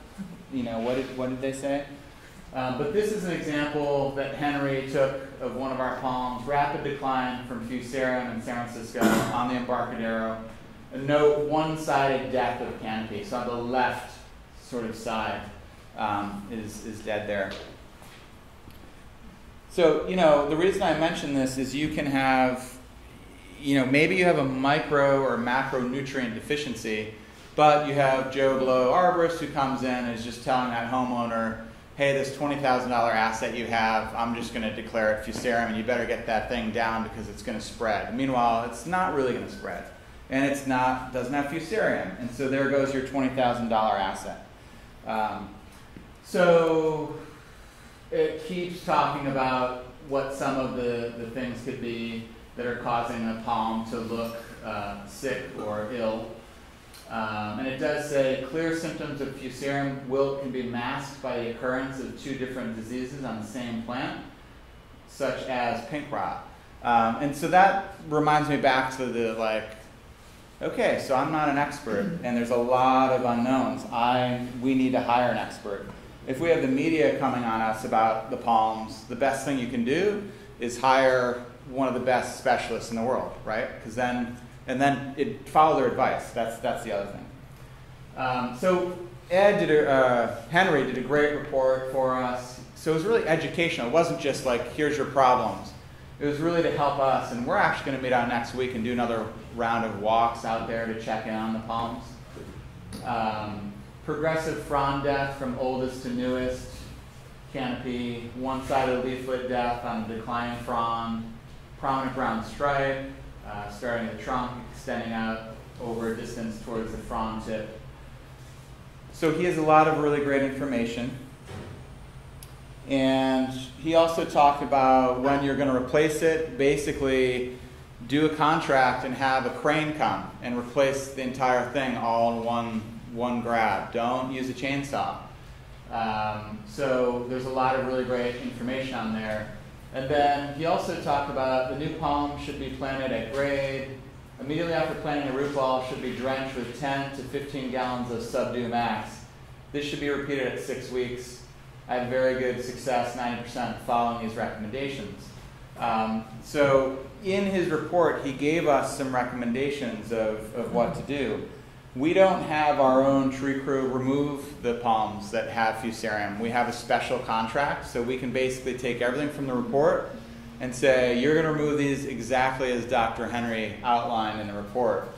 You know, what did they say? But this is an example that Henry took of one of our palms, rapid decline from Fusarium in San Francisco on the Embarcadero. Note one-sided death of canopy. So on the left sort of side is dead there. So, you know, the reason I mention this is you can have, you know, maybe you have a micro or macronutrient deficiency, but you have Joe Blow arborist who comes in and is just telling that homeowner, hey, this $20,000 asset you have, I'm just going to declare it Fusarium, and you better get that thing down because it's going to spread. Meanwhile, it's not really going to spread. And it's not, doesn't have Fusarium. And so there goes your $20,000 asset. So it keeps talking about what some of the things could be that are causing a palm to look sick or ill. And it does say clear symptoms of Fusarium wilt can be masked by the occurrence of 2 different diseases on the same plant, such as pink rot. And so that reminds me back to the like, okay, so I'm not an expert, and there's a lot of unknowns. We need to hire an expert. If we have the media coming on us about the palms, the best thing you can do is hire one of the best specialists in the world, right? Because then follow their advice. That's the other thing. So Henry did a great report for us. So it was really educational. It wasn't just like, here's your problems. It was really to help us, and we're actually going to meet out next week and do another round of walks out there to check in on the palms. Progressive frond death from oldest to newest canopy, one-sided leaflet death on the declining frond, prominent brown stripe, starting at the trunk, extending out over a distance towards the frond tip. So he has a lot of really great information. And he also talked about when you're going to replace it, basically do a contract and have a crane come and replace the entire thing all in one grab. Don't use a chainsaw. So there's a lot of really great information on there. And then he also talked about the new palm should be planted at grade. Immediately after planting the root ball should be drenched with 10 to 15 gallons of subdue max. This should be repeated at 6 weeks. I had very good success, 90% following these recommendations. So in his report, he gave us some recommendations of what to do. We don't have our own tree crew remove the palms that have Fusarium. We have a special contract, so we can basically take everything from the report and say, you're going to remove these exactly as Dr. Henry outlined in the report,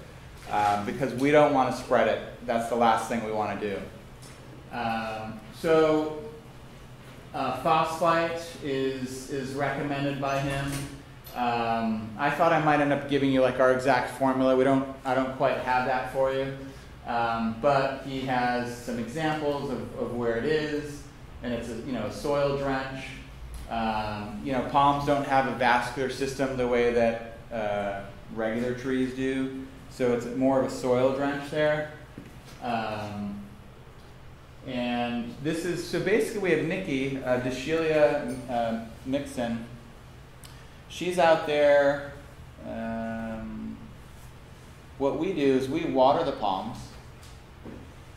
because we don't want to spread it. That's the last thing we want to do. Phosphite is recommended by him. I thought I might end up giving you like our exact formula. I don't quite have that for you, but he has some examples of where it is, and it's a soil drench. Palms don't have a vascular system the way that regular trees do, so it's more of a soil drench there. And this is, so basically we have Nikki, Deshelia Mixon. She's out there. What we do is we water the palms.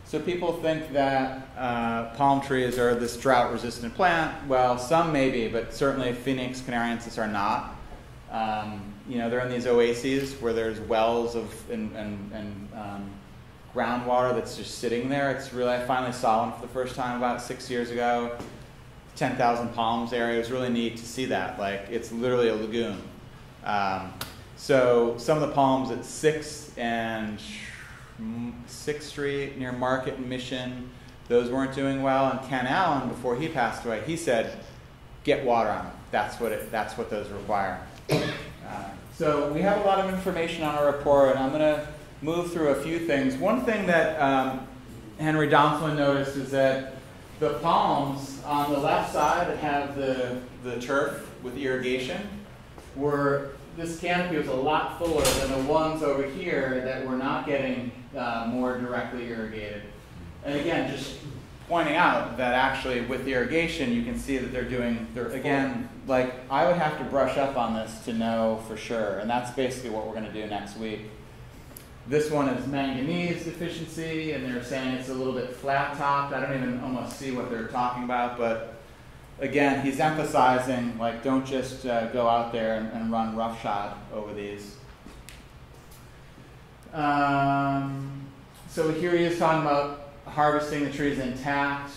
So people think that palm trees are this drought-resistant plant. Well, some may be, but certainly Phoenix canariensis are not. They're in these oases where there's wells and groundwater that's just sitting there. It's really, I finally saw one for the first time about 6 years ago. 10,000 palms area. It was really neat to see that. Like, it's literally a lagoon. So some of the palms at 6th and 6th Street near Market and Mission, those weren't doing well. And Ken Allen, before he passed away, he said, get water on them. That's what those require. So we have a lot of information on our report. I'm going to move through a few things. One thing that Henry Donflin noticed is that the palms on the left side that have the turf with irrigation this canopy was a lot fuller than the ones over here that were not getting more directly irrigated. And again, just pointing out that actually with irrigation, you can see that again, like I would have to brush up on this to know for sure. And that's basically what we're going to do next week. This one is manganese deficiency, and they're saying it's a little bit flat topped. I don't even almost see what they're talking about, but again, he's emphasizing, like, don't just go out there and run roughshod over these. So here he is talking about harvesting the trees intact,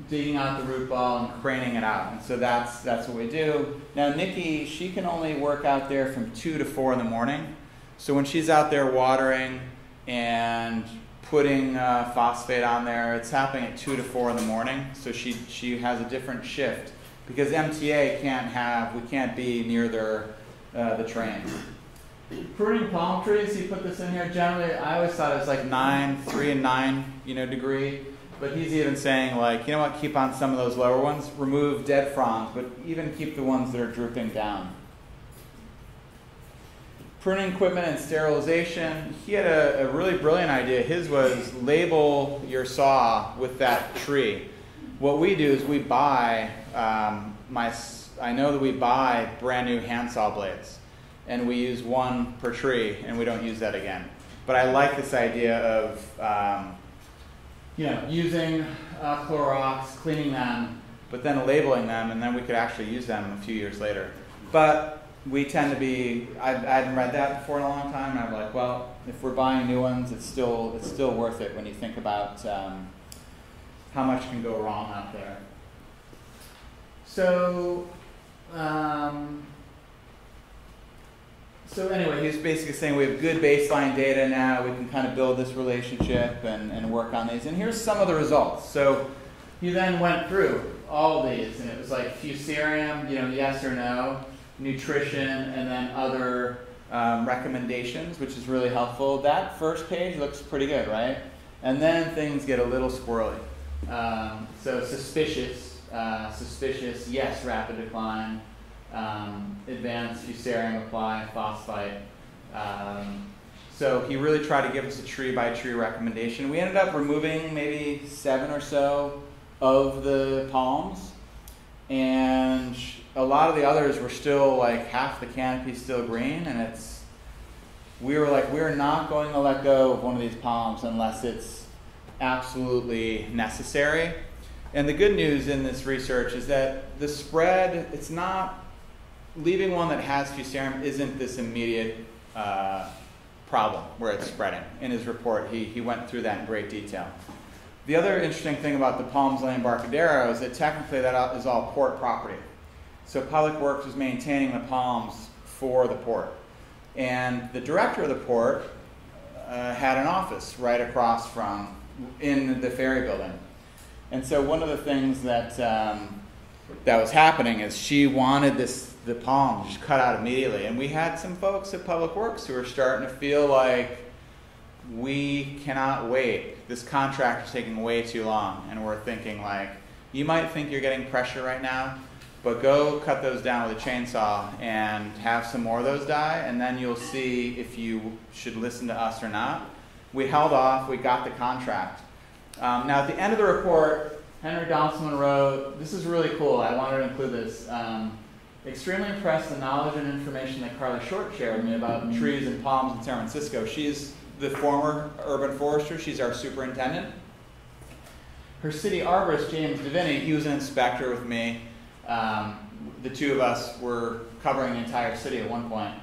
digging out the root ball and craning it out. And so that's what we do. Now Nikki, she can only work out there from 2 to 4 in the morning. So when she's out there watering and putting phosphate on there, it's happening at 2 to 4 in the morning. So she has a different shift because MTA we can't be near the trains. Pruning palm trees, he put this in here. Generally, I always thought it was like 3 and 9, degree. But he's even saying, like, you know what, keep on some of those lower ones, remove dead fronds, but even keep the ones that are drooping down. Pruning equipment and sterilization, he had a really brilliant idea. His was label your saw with that tree. What we do is we buy, I know that we buy brand new handsaw blades, and we use one per tree, and we don't use that again. But I like this idea of using Clorox, cleaning them, but then labeling them, and then we could actually use them a few years later. But we tend to be, I hadn't read that before in a long time, and I'm like, well, if we're buying new ones, it's still worth it when you think about how much can go wrong out there. So, So anyway, he's basically saying we have good baseline data now, we can kind of build this relationship and work on these. And here's some of the results. So he then went through all of these, and it was like fusarium, yes or no, nutrition, and then other recommendations, which is really helpful. That first page looks pretty good, right? And then things get a little squirrely. So suspicious, yes, rapid decline. Advanced fusarium apply, phosphite. So he really tried to give us a tree by tree recommendation. We ended up removing maybe 7 or so of the palms, and a lot of the others were still like half the canopy still green, and we were like, we're not going to let go of one of these palms unless it's absolutely necessary. And the good news in this research is that the spread, it's not, leaving one that has fusarium isn't this immediate problem where it's spreading. In his report, he went through that in great detail. The other interesting thing about the Palms Lane Embarcadero is that technically that is all port property. So Public Works was maintaining the palms for the port. And the director of the port had an office right across from, in the ferry building. And so one of the things that that was happening is she wanted the palm just cut out immediately. And we had some folks at Public Works who were starting to feel like, we cannot wait. This contract is taking way too long. And we're thinking like, you might think you're getting pressure right now, but go cut those down with a chainsaw and have some more of those die, and then you'll see if you should listen to us or not. We held off, we got the contract. Now at the end of the report, Henry Donaldson wrote, this is really cool, I wanted to include this. Extremely impressed with the knowledge and information that Carla Short shared with me about trees and palms in San Francisco. She's the former urban forester, she's our superintendent. Her city arborist, James Deviney, he was an inspector with me. The two of us were covering the entire city at one point.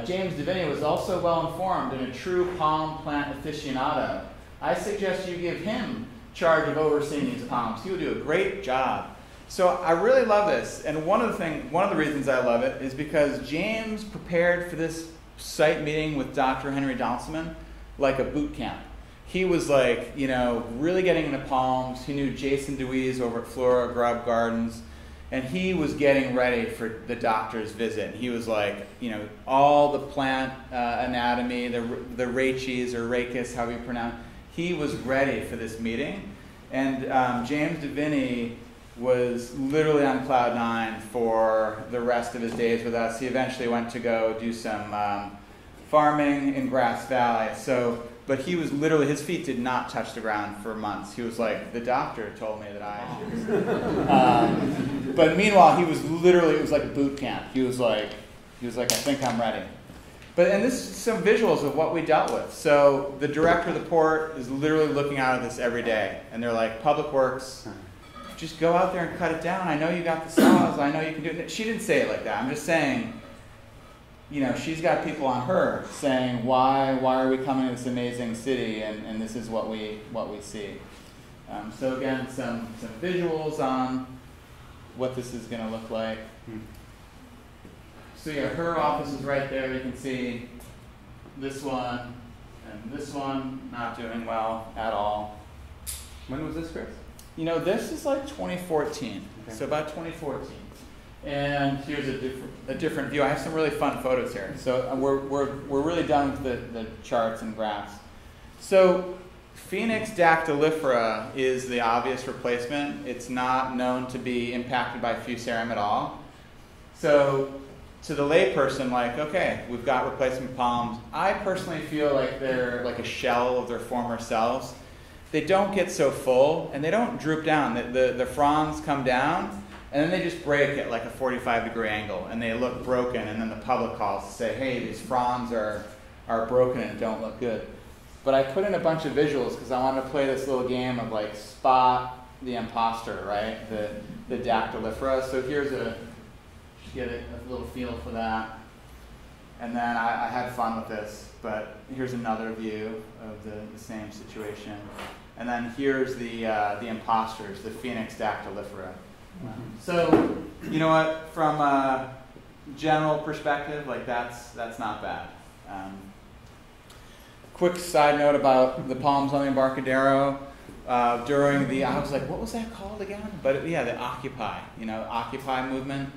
James Deviney was also well informed and a true palm plant aficionado. I suggest you give him charge of overseeing these palms. He would do a great job. So I really love this, and one of the reasons I love it is because James prepared for this site meeting with Dr. Henry Donaldson like a boot camp. He was like, really getting into palms. He knew Jason Deweese over at Flora Grub Gardens, and he was getting ready for the doctor's visit. He was like, all the plant anatomy, the rachis or rachis, however you pronounce it. He was ready for this meeting, and James Deviney was literally on cloud 9 for the rest of his days with us. He eventually went to go do some farming in Grass Valley. So but he was literally, his feet did not touch the ground for months. He was like, the doctor told me that but meanwhile, he was literally, it was like boot camp. He was like, I think I'm ready. And this is some visuals of what we dealt with. So the director of the port is literally looking out at this every day. And they're like, Public Works, just go out there and cut it down. I know you got the saws. I know you can do it. She didn't say it like that. I'm just saying, she's got people on her saying, why are we coming to this amazing city, and this is what we see. So again, some visuals on what this is going to look like. So yeah, her office is right there. You can see this one and this one not doing well at all. When was this, Chris? This is like 2014. Okay. So about 2014. And here's a different view. I have some really fun photos here. So we're really done with the charts and graphs. So Phoenix dactylifera is the obvious replacement. It's not known to be impacted by fusarium at all. So to the layperson, okay, we've got replacement palms. I personally feel like they're like a shell of their former selves. They don't get so full, and they don't droop down. The fronds come down, and then they just break at like a 45-degree angle, and they look broken, and then the public calls to say, hey, these fronds are broken and don't look good. But I put in a bunch of visuals because I wanted to play this little game of spot the imposter, right? The dactylifera. So here's just get a little feel for that. And then I had fun with this, but here's another view of the same situation. And then here's the imposters, the Phoenix dactylifera. So, you know what? From a general perspective, that's not bad. Quick side note about the palms on the Embarcadero. During I was like, what was that called again? But yeah, the Occupy, Occupy movement.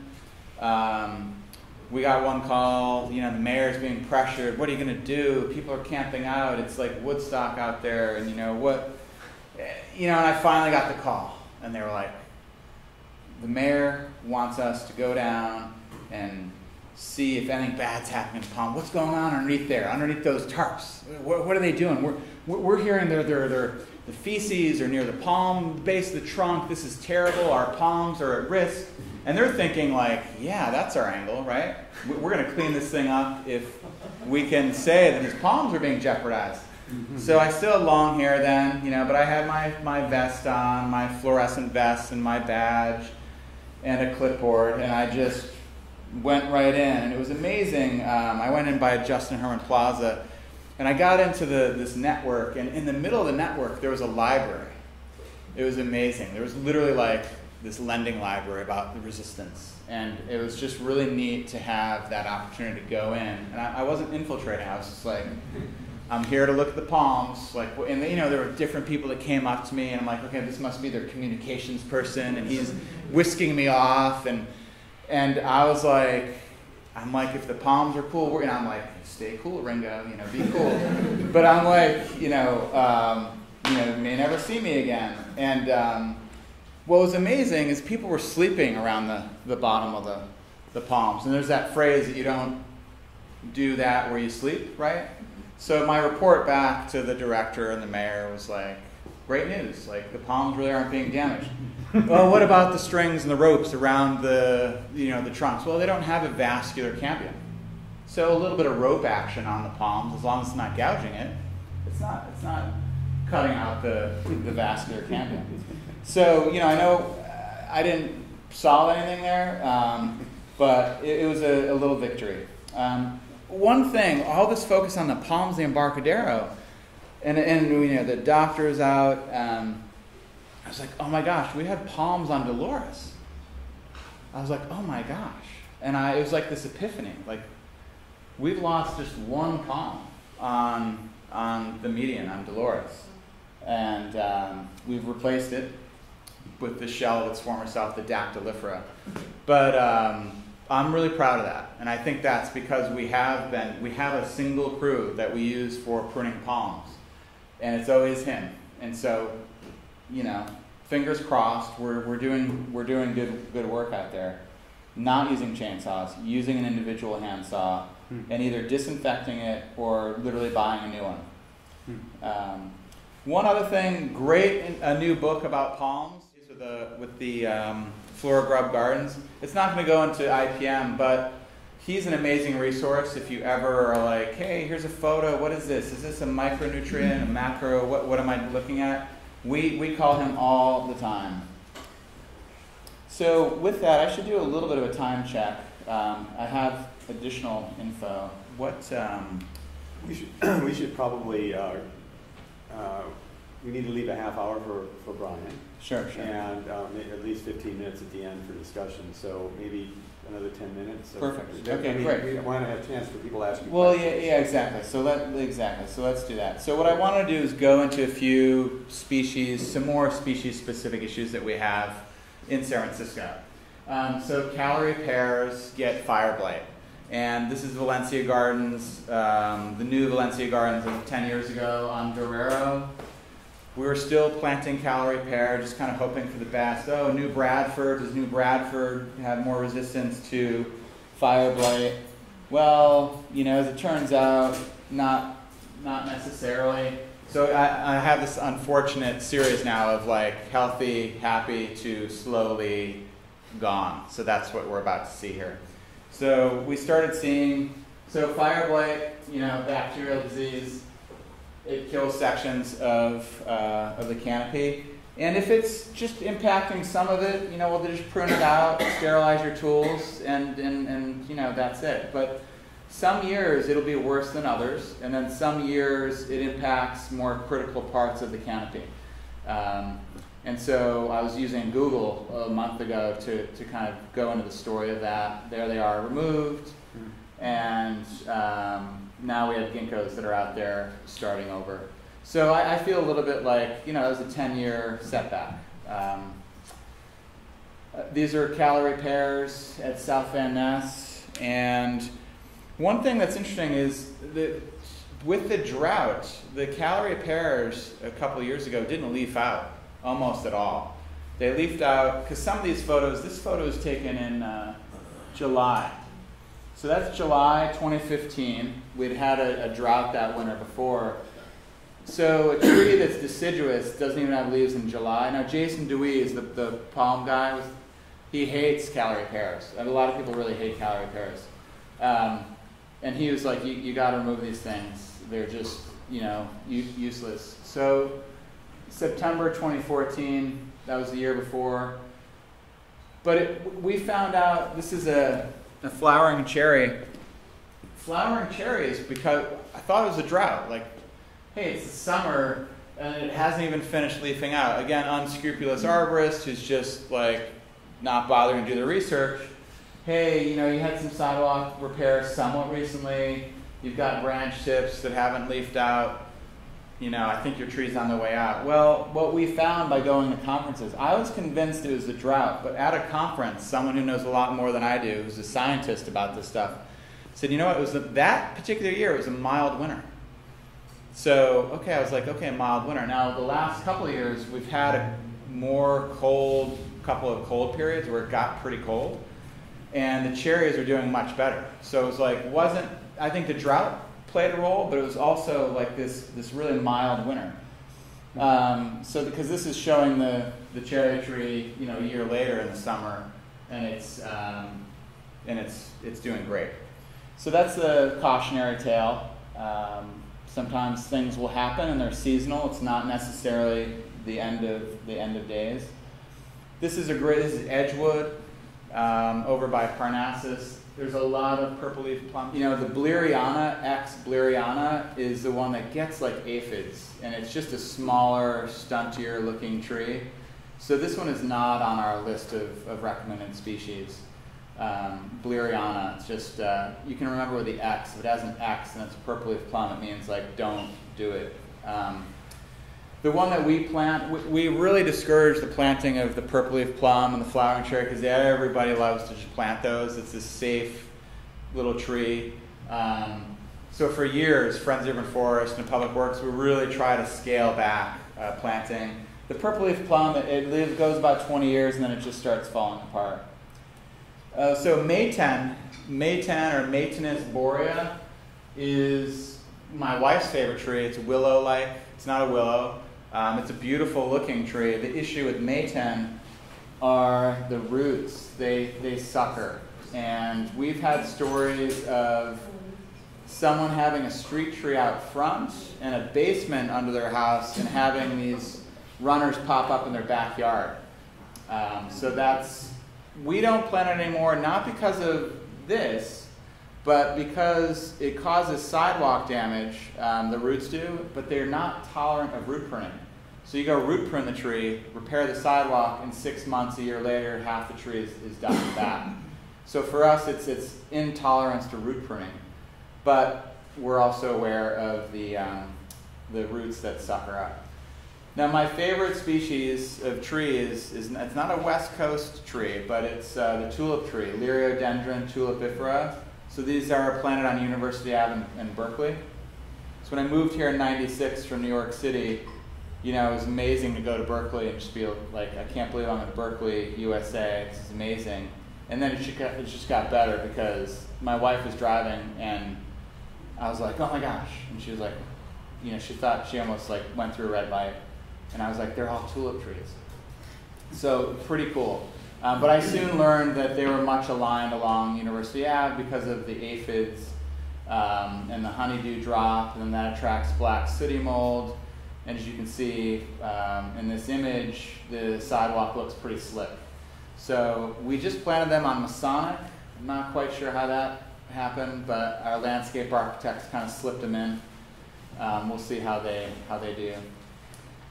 We got one call, the mayor's being pressured. What are you going to do? People are camping out. It's like Woodstock out there. And and I finally got the call. And they were like, the mayor wants us to go down and see if anything bad's happening in Palm. What's going on underneath there, underneath those tarps? What are they doing? We're hearing the feces are near the palm base of the trunk. This is terrible. Our palms are at risk. And they're thinking yeah, that's our angle, right? We're going to clean this thing up if we can say that his palms are being jeopardized. So I still had long hair then, but I had my vest on, my fluorescent vest and my badge and a clipboard, and I just went right in. And it was amazing. I went in by Justin Herman Plaza, and I got into this network, and in the middle of the network, there was a library. It was amazing. There was literally this lending library about the resistance. And it was just really neat to have that opportunity to go in. And I wasn't infiltrating. I was just I'm here to look at the palms. And there were different people that came up to me, and I'm like, okay, this must be their communications person, and he's whisking me off. And I was like, if the palms are cool, and I'm like, stay cool, Ringo, be cool. But I'm like, you may never see me again. And what was amazing is people were sleeping around the bottom of the palms. And there's that phrase that you don't do that where you sleep, right? So my report back to the director and the mayor was great news. The palms really aren't being damaged. Well, what about the strings and the ropes around the trunks? Well, they don't have a vascular cambium. So a little bit of rope action on the palms, as long as it's not gouging it, it's not cutting out the vascular cambium. So, I know I didn't solve anything there, but it was a little victory. One thing, all this focus on the palms of the Embarcadero, and the doctor's out, I was like, oh my gosh, we had palms on Dolores. I was like, oh my gosh. And it was this epiphany. We've lost just one palm on the median, on Dolores. And we've replaced it with the shell of its former self, the dactylifera. But I'm really proud of that. And I think that's because we have a single crew that we use for pruning palms. And it's always him. And so, fingers crossed, we're doing good work out there. Not using chainsaws, using an individual handsaw, and either disinfecting it or literally buying a new one. One other thing, a new book about palms with the Flora Grub Gardens. It's not going to go into IPM, but he's an amazing resource if you ever are like, hey, here's a photo, what is this? Is this a micronutrient, a macro, what am I looking at? We call him all the time. So with that, I should do a little bit of a time check. I have additional info. We should probably, we need to leave a half hour for Brian. Sure. And at least 15 minutes at the end for discussion, so maybe another 10 minutes. Perfect. Okay, great. We want to have a chance for people to ask you questions. Yeah, exactly. So let's do that. So what I want to do is go into a few species, some more species-specific issues that we have in San Francisco. So calorie pears get fire blight. And this is Valencia Gardens, the new Valencia Gardens of 10 years ago on Guerrero. We were still planting calorie pear, just kind of hoping for the best. Oh, New Bradford, does New Bradford have more resistance to fire blight? Well, as it turns out, not necessarily. So I have this unfortunate series now of like healthy, happy to slowly gone. So that's what we're about to see here. So we started seeing, fire blight, bacterial disease, it kills sections of the canopy. And if it's just impacting some of it, well, they just prune it out, sterilize your tools, and that's it. But some years it'll be worse than others, and then some years it impacts more critical parts of the canopy. And so I was using Google a month ago to kind of go into the story of that. There they are removed, and now we have ginkgos that are out there starting over. So I feel a little bit like, it was a 10-year setback. These are calorie pears at South Van Ness, and one thing that's interesting is that with the drought, the calorie pears a couple of years ago didn't leaf out almost at all. They leafed out, because some of these photos, this photo is taken in July. So that's July 2015. We'd had a drought that winter before. So a tree that's deciduous doesn't even have leaves in July. Now Jason Dewey is the palm guy. He hates calorie pears. A lot of people really hate calorie pears. And he was like, you got to remove these things. They're just, useless. So September 2014, that was the year before. But we found out this is a flowering cherry. Flowering cherries, because I thought it was a drought. Like, hey, it's the summer and it hasn't even finished leafing out. Again, unscrupulous arborist who's just like not bothering to do the research. Hey, you had some sidewalk repairs somewhat recently. You've got branch tips that haven't leafed out. I think your tree's on the way out. Well, what we found by going to conferences, I was convinced it was the drought, but at a conference, someone who knows a lot more than I do, who's a scientist about this stuff, said, what, it was that particular year, it was a mild winter. So, I was like, mild winter. Now, the last couple of years, we've had a couple of cold periods where it got pretty cold, and the cherries are doing much better. So it was like, I think the drought played a role, but it was also like this really mild winter. So because this is showing the cherry tree, a year later in the summer, and it's doing great. So that's the cautionary tale. Sometimes things will happen and they're seasonal. It's not necessarily the end of days. This is Edgewood over by Parnassus. There's a lot of purple leaf plum. The Bleriana, X Bleriana, is the one that gets like aphids, and it's just a smaller, stuntier looking tree. So this one is not on our list of recommended species. Bleriana, it's just, you can remember with the X. If it has an X and it's a purple leaf plum, it means like don't do it. The one that we plant, we really discourage the planting of the purple leaf plum and the flowering cherry because everybody loves to just plant those. It's this safe little tree. So for years, Friends of Urban Forest and Public Works, we really try to scale back planting. The purple leaf plum, it goes about 20 years and then it just starts falling apart. So Mayten or Maytenus borea is my wife's favorite tree. It's willow-like. It's not a willow. It's a beautiful looking tree. The issue with Mayten are the roots. They sucker. And we've had stories of someone having a street tree out front and a basement under their house and having these runners pop up in their backyard. We don't plant it anymore, not because of this, but because it causes sidewalk damage, the roots do, but they're not tolerant of root pruning. So you go root prune the tree, repair the sidewalk, and 6 months, a year later, half the tree is done with that. So for us, it's intolerance to root pruning. But we're also aware of the roots that sucker up. Now, my favorite species of tree is it's not a West Coast tree, but it's the tulip tree, Liriodendron tulipifera. So these are planted on University Ave in Berkeley. So when I moved here in '96 from New York City, it was amazing to go to Berkeley and just be like, I can't believe I'm in Berkeley, USA. This is amazing. And then it just got better because my wife was driving and I was like, oh my gosh. And she was like, she thought she almost like went through a red light. And I was like, they're all tulip trees. So pretty cool. But I soon learned that they were much aligned along University Ave because of the aphids and the honeydew drop, and then that attracts black sooty mold. And as you can see in this image, the sidewalk looks pretty slick. So we just planted them on Masonic. I'm not quite sure how that happened, but our landscape architects kind of slipped them in. We'll see how they do.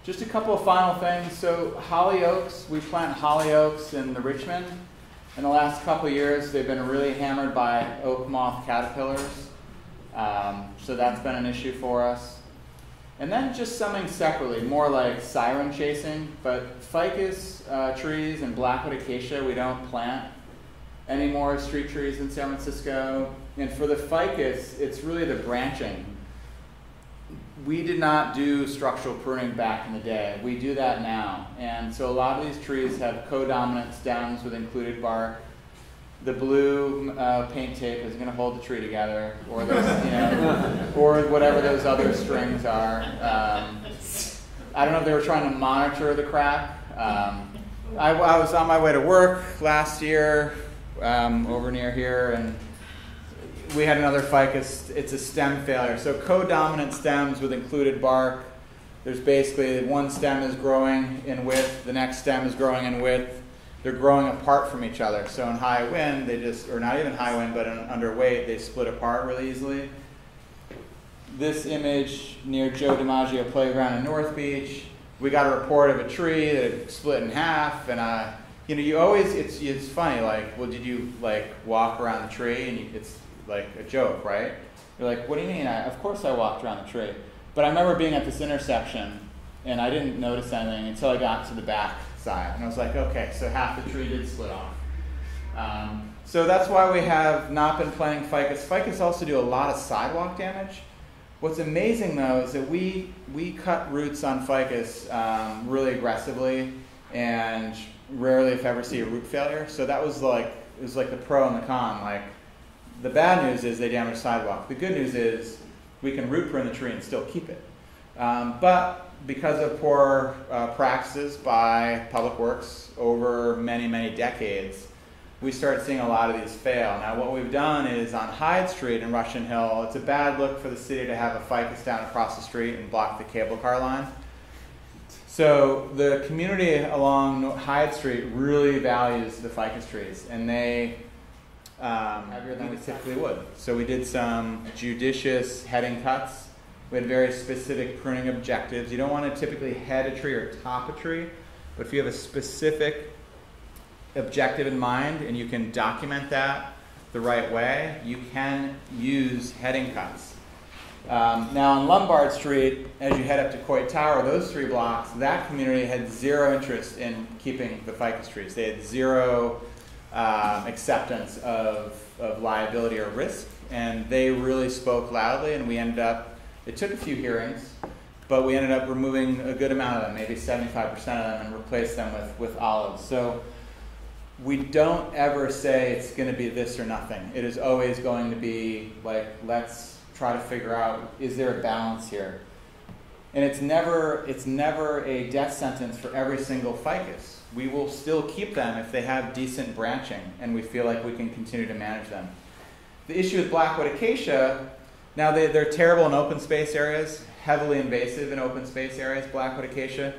Just a couple of final things. So holly oaks, we plant holly oaks in the Richmond. In the last couple of years, they've been really hammered by oak moth caterpillars. So that's been an issue for us. And then just something separately, more like siren chasing, but ficus trees and blackwood acacia we don't plant anymore as street trees in San Francisco. And for the ficus, it's really the branching. We did not do structural pruning back in the day. We do that now. And so a lot of these trees have codominant stems with included bark. The blue paint tape is going to hold the tree together, or those, or whatever those other strings are. I don't know if they were trying to monitor the crack. I was on my way to work last year over near here, and we had another ficus. It's a stem failure. So codominant stems with included bark. There's basically one stem is growing in width, the next stem is growing in width. They're growing apart from each other. So in high wind, or not even high wind, but under weight, they split apart really easily. This image near Joe DiMaggio Playground in North Beach, we got a report of a tree that had split in half, and you always, it's funny, like, well, did you like walk around the tree? And it's like a joke, right? You're like, what do you mean? Of course I walked around the tree. But I remember being at this intersection, and I didn't notice anything until I got to the back side. And I was like, okay, so half the tree did split off. So that's why we have not been planting ficus. Ficus also do a lot of sidewalk damage. What's amazing though is that we cut roots on ficus really aggressively and rarely if ever see a root failure. So that was like, it was like the pro and the con. Like, the bad news is they damage sidewalk. The good news is we can root prune the tree and still keep it. But because of poor practices by Public Works over many, many decades, we started seeing a lot of these fail. Now what we've done is on Hyde Street in Russian Hill, it's a bad look for the city to have a ficus down across the street and block the cable car line. So the community along Hyde Street really values the ficus trees, and they heavier than we typically would. So we did some judicious heading cuts. We had very specific pruning objectives. You don't want to typically head a tree or top a tree, but if you have a specific objective in mind and you can document that the right way, you can use heading cuts. Now on Lombard Street, as you head up to Coit Tower, those 3 blocks, that community had zero interest in keeping the ficus trees. They had zero acceptance of liability or risk, and they really spoke loudly, and we ended up, it took a few hearings, but we ended up removing a good amount of them, maybe 75% of them, and replaced them with olives. So we don't ever say it's going to be this or nothing. It is always going to be like, let's try to figure out, is there a balance here? And it's never a death sentence for every single ficus. We will still keep them if they have decent branching and we feel like we can continue to manage them. The issue with blackwood acacia, now they're terrible in open space areas, heavily invasive in open space areas, blackwood acacia.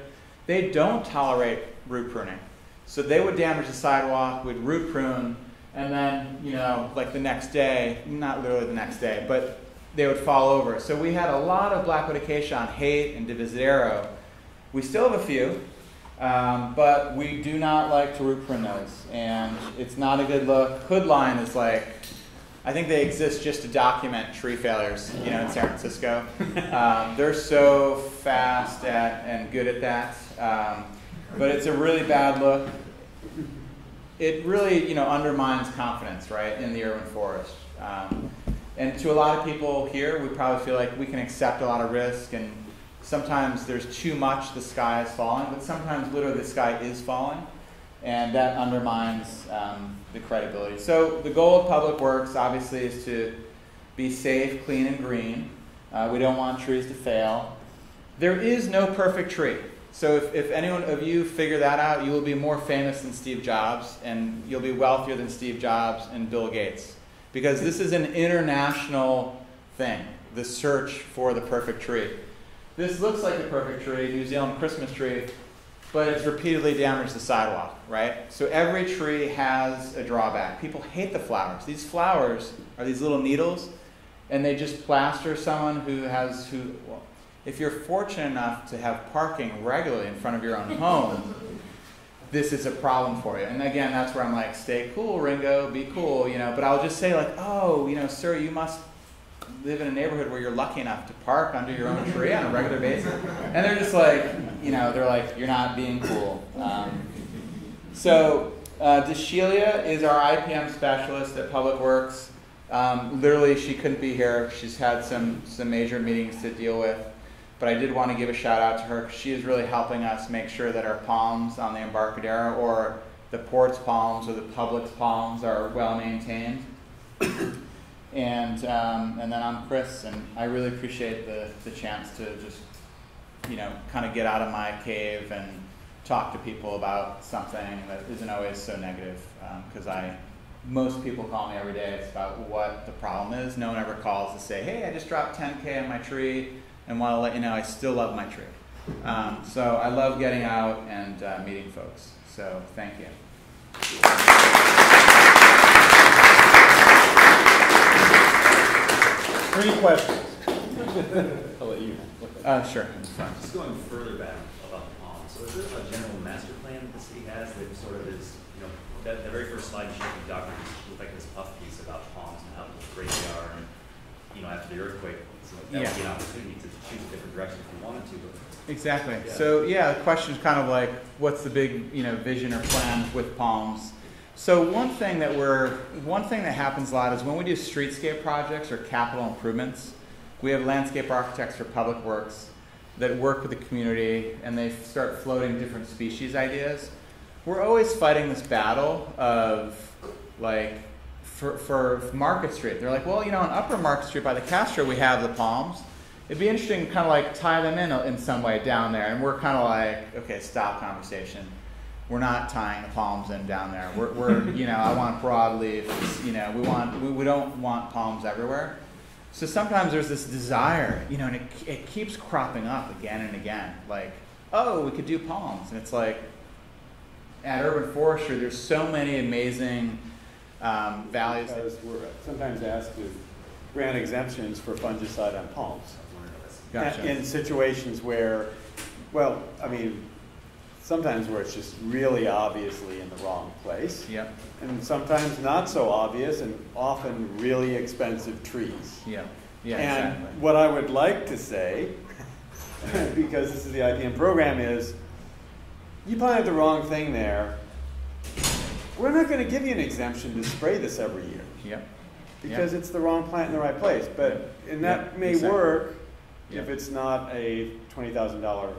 They don't tolerate root pruning. So they would damage the sidewalk, would root prune, and then, you know, like the next day, not literally the next day, but they would fall over. So we had a lot of blackwood acacia on Haight and Divisadero. We still have a few, but we do not like to root prune those. And it's not a good look. Hoodline is like, I think they exist just to document tree failures, you know, in San Francisco. They're so fast and good at that. But it's a really bad look. It really, you know, undermines confidence, right, in the urban forest. And to a lot of people here, we probably feel like we can accept a lot of risk, and sometimes there's too much, the sky is falling, but sometimes literally the sky is falling, and that undermines the credibility. So the goal of public works, obviously, is to be safe, clean, and green. We don't want trees to fail. There is no perfect tree. So if anyone of you figure that out, you will be more famous than Steve Jobs, and you'll be wealthier than Steve Jobs and Bill Gates. Because this is an international thing, the search for the perfect tree. This looks like a perfect tree, New Zealand Christmas tree, but it's repeatedly damaged the sidewalk, right? So every tree has a drawback. People hate the flowers. These flowers are these little needles, and they just plaster someone well, if you're fortunate enough to have parking regularly in front of your own home, this is a problem for you. And again, that's where I'm like, stay cool, Ringo, be cool, you know. But I'll just say like, oh, you know, sir, you must live in a neighborhood where you're lucky enough to park under your own tree on a regular basis. And they're just like, you know, they're like, you're not being cool. Deshelia is our IPM specialist at Public Works. Literally, she couldn't be here. She's had some major meetings to deal with. But I did want to give a shout out to her because she is really helping us make sure that our palms on the Embarcadero or the port's palms or the public's palms are well maintained. And then I'm Chris, and I really appreciate the chance to just, you know, kind of get out of my cave and talk to people about something that isn't always so negative. Because most people call me every day. It's about what the problem is. No one ever calls to say, hey, I just dropped 10K on my tree, and want to let you know I still love my tree. So I love getting out and meeting folks. So thank you. Any questions? I'll let you. Sure. Just going further back about the palms. So is there a general master plan that the city has that sort of is, you know, that the very first slide you showed me, Doctor, just looked like this puff piece about palms and how great they are, and you know, after the earthquake, so that would be an opportunity to choose a different direction if you wanted to. But exactly. Yeah. So yeah, the question is kind of like, what's the big, you know, vision or plan with palms? So one thing that happens a lot is when we do streetscape projects or capital improvements, we have landscape architects for Public Works that work with the community, and they start floating different species ideas. We're always fighting this battle of like, for Market Street. They're like, well, you know, on Upper Market Street by the Castro, we have the palms. It'd be interesting to kind of like tie them in some way down there. And we're kind of like, okay, stop conversation. We're not tying the palms in down there. We're you know, I want broadleaf. You know, we don't want palms everywhere. So sometimes there's this desire, you know, and it keeps cropping up again and again. Like, oh, we could do palms, and it's like, at Urban Forestry, there's so many amazing values. Because we're sometimes asked to grant exemptions for fungicide on palms. Gotcha. In situations where, well, I mean, sometimes where it's just really obviously in the wrong place. Yep. And sometimes not so obvious, and often really expensive trees. Yeah. Yeah. And exactly. what I would like to say, because this is the IPM program, is you planted the wrong thing there. We're not going to give you an exemption to spray this every year. Yep. Because it's the wrong plant in the right place. And that may work if it's not a $20,000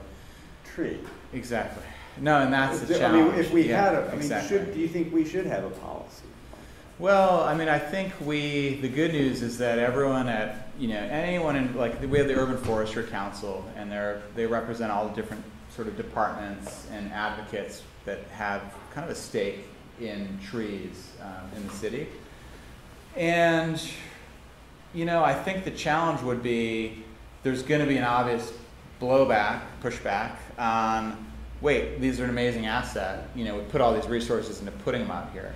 tree. Exactly. No, and that's the I challenge. mean, if we had exactly. do you think we should have a policy? Well, I mean, I think the good news is that everyone at, anyone in, like, we have the Urban Forestry Council, and they represent all the different sort of departments and advocates that have kind of a stake in trees in the city. And, I think the challenge would be there's going to be an obvious pushback on, wait, these are an amazing asset. We put all these resources into putting them out here.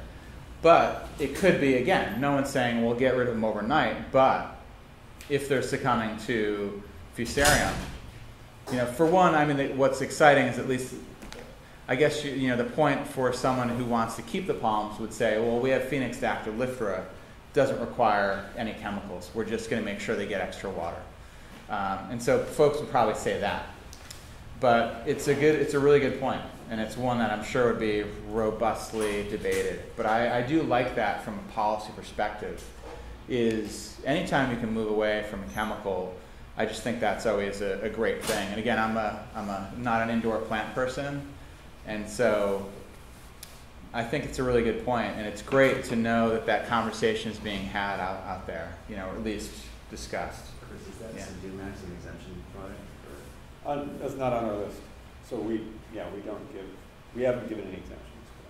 But it could be, again, no one's saying we'll get rid of them overnight, but if they're succumbing to fusarium, for one, I mean, what's exciting is at least, I guess, the point for someone who wants to keep the palms would say, well, we have Phoenix Dactylifera, doesn't require any chemicals. We're just going to make sure they get extra water. And so folks would probably say that. But it's a really good point, and it's one that I'm sure would be robustly debated. But I do like that from a policy perspective, is anytime you can move away from a chemical, I just think that's always a great thing. And again, I'm not an indoor plant person, and so I think it's a really good point, and it's great to know that conversation is being had out there, or at least discussed. Chris, is that Dumax an exemption product? That's not on our list. So we haven't given any exemptions.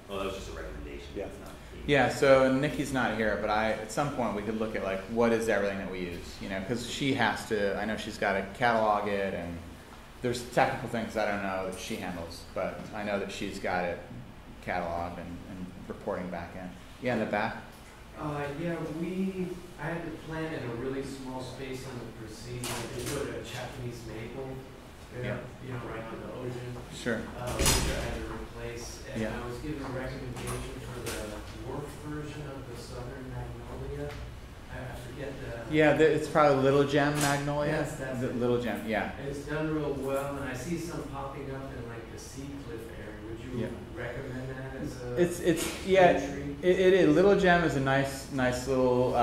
Well, that was just a recommendation. Yeah. It's not Yeah, so Nikki's not here, but at some point we could look at like what is everything that we use, because she has to. I know she's got to catalog it, and there's technical things I don't know that she handles, but I know that she's got it cataloged and reporting back in. Yeah, in the back. I had to plant in a really small space on the procedure. They put a Japanese maple there, right on the ocean. Sure. Which I had to replace. And Yeah. I was given a recommendation for the dwarf version of the southern magnolia. I forget the... Yeah, it's probably Little Gem Magnolia. Yes, that's it. Little Gem, yeah. And it's done real well, and I see some popping up in like the Sea Cliff area. Would you recommend that as a tree? It is. Little Gem is a nice little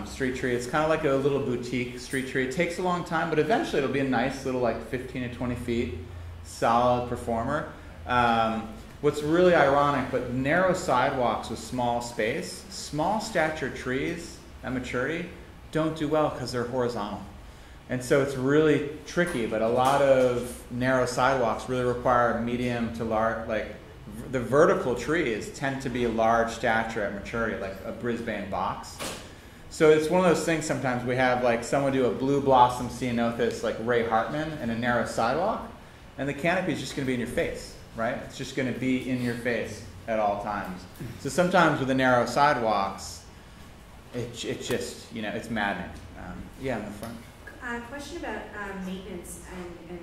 street tree. It's kind of like a little boutique street tree. It takes a long time, but eventually it'll be a nice little, like 15 to 20 feet, solid performer. What's really ironic, but narrow sidewalks with small space, small stature trees at maturity don't do well because they're horizontal. And so it's really tricky, but a lot of narrow sidewalks really require medium to large, like the vertical trees tend to be a large stature at maturity, like a Brisbane box. So it's one of those things sometimes we have like someone do a blue blossom ceanothus like Ray Hartman in a narrow sidewalk, and the canopy is just going to be in your face, right? It's just going to be in your face at all times. So sometimes with the narrow sidewalks, it just, it's maddening. Yeah, in the front. Question about maintenance and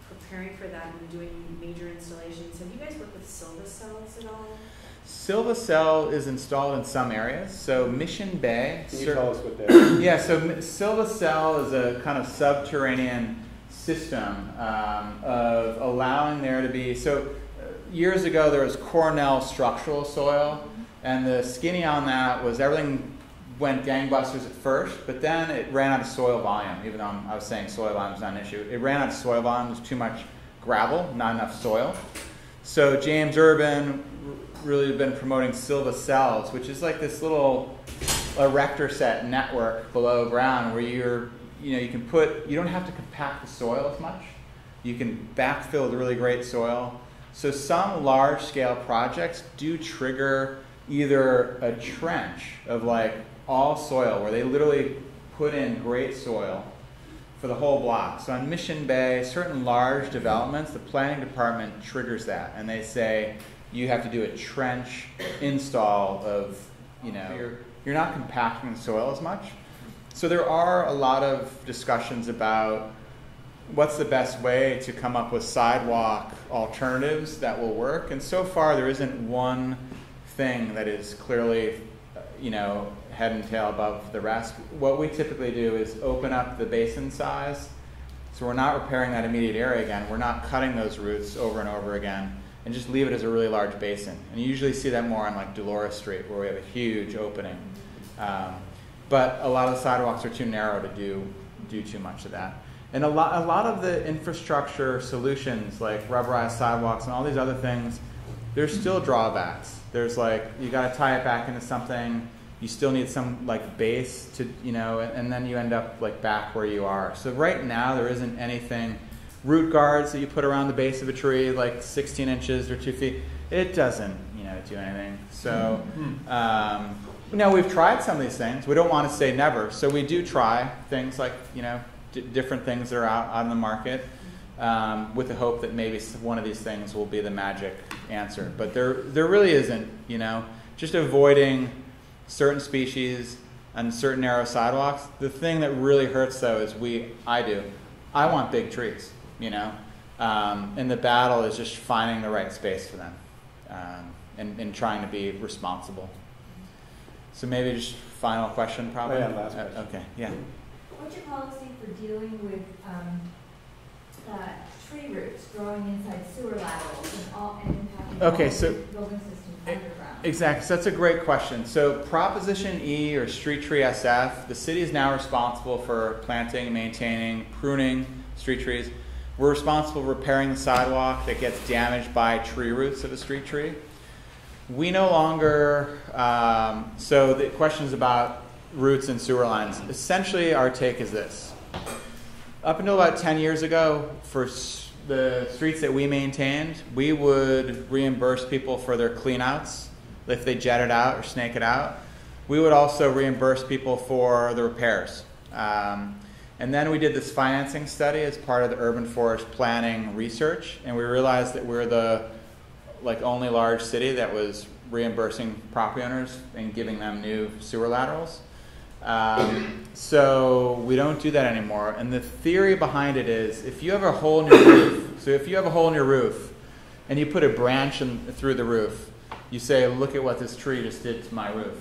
preparing for that and doing major installations. Have you guys worked with Silva cells at all? Silva cell is installed in some areas. So Mission Bay. Can you tell us what that is? Yeah, so Silva cell is a kind of subterranean system of allowing there to be. So years ago there was Cornell structural soil, and the skinny on that was everything went gangbusters at first, but then it ran out of soil volume, even though I was saying soil volume is not an issue. It ran out of soil volume. There was too much gravel, not enough soil. So James Urban really been promoting Silva cells, which is like this little erector set network below ground where you don't have to compact the soil as much. You can backfill with really great soil. So some large scale projects do trigger either a trench of like all soil, where they literally put in great soil for the whole block. So on Mission Bay, certain large developments, the planning department triggers that, and they say you have to do a trench install of, you're not compacting the soil as much. So there are a lot of discussions about what's the best way to come up with sidewalk alternatives that will work, and so far there isn't one thing that is clearly, head and tail above the rest. What we typically do is open up the basin size, so we're not repairing that immediate area again. We're not cutting those roots over and over again, and just leave it as a really large basin. And you usually see that more on like Dolores Street, where we have a huge opening. But a lot of the sidewalks are too narrow to do too much of that. And a lot of the infrastructure solutions, like rubberized sidewalks and all these other things, there's still drawbacks. There's like, you got to tie it back into something. You still need some like base to, you know, and then you end up like back where you are. So right now there isn't anything, root guards that you put around the base of a tree like 16 inches or 2 feet. It doesn't, you know, do anything. So now we've tried some of these things. We don't want to say never. So we do try things like, you know, different things that are out on the market with the hope that maybe one of these things will be the magic answer. But there really isn't, you know, just avoiding certain species and certain narrow sidewalks. The thing that really hurts though is I want big trees, you know, and the battle is just finding the right space for them and trying to be responsible. So maybe just final question probably? Oh, yeah, last question. Okay, yeah. What's your policy for dealing with tree roots growing inside sewer laterals and impacting Okay, all so the building systems underground? Exactly. So that's a great question. So Proposition E, or Street Tree SF, the city is now responsible for planting, maintaining, pruning street trees. We're responsible for repairing the sidewalk that gets damaged by tree roots of a street tree. We no longer, so the question is about roots and sewer lines. Essentially, our take is this. Up until about 10 years ago, for the streets that we maintained, we would reimburse people for their cleanouts if they jet it out or snake it out. We would also reimburse people for the repairs. And then we did this financing study as part of the urban forest planning research, and we realized that we're the only large city that was reimbursing property owners and giving them new sewer laterals. So we don't do that anymore. And the theory behind it is if you have a hole in your roof, so if you have a hole in your roof and you put a branch through the roof, you say, look at what this tree just did to my roof.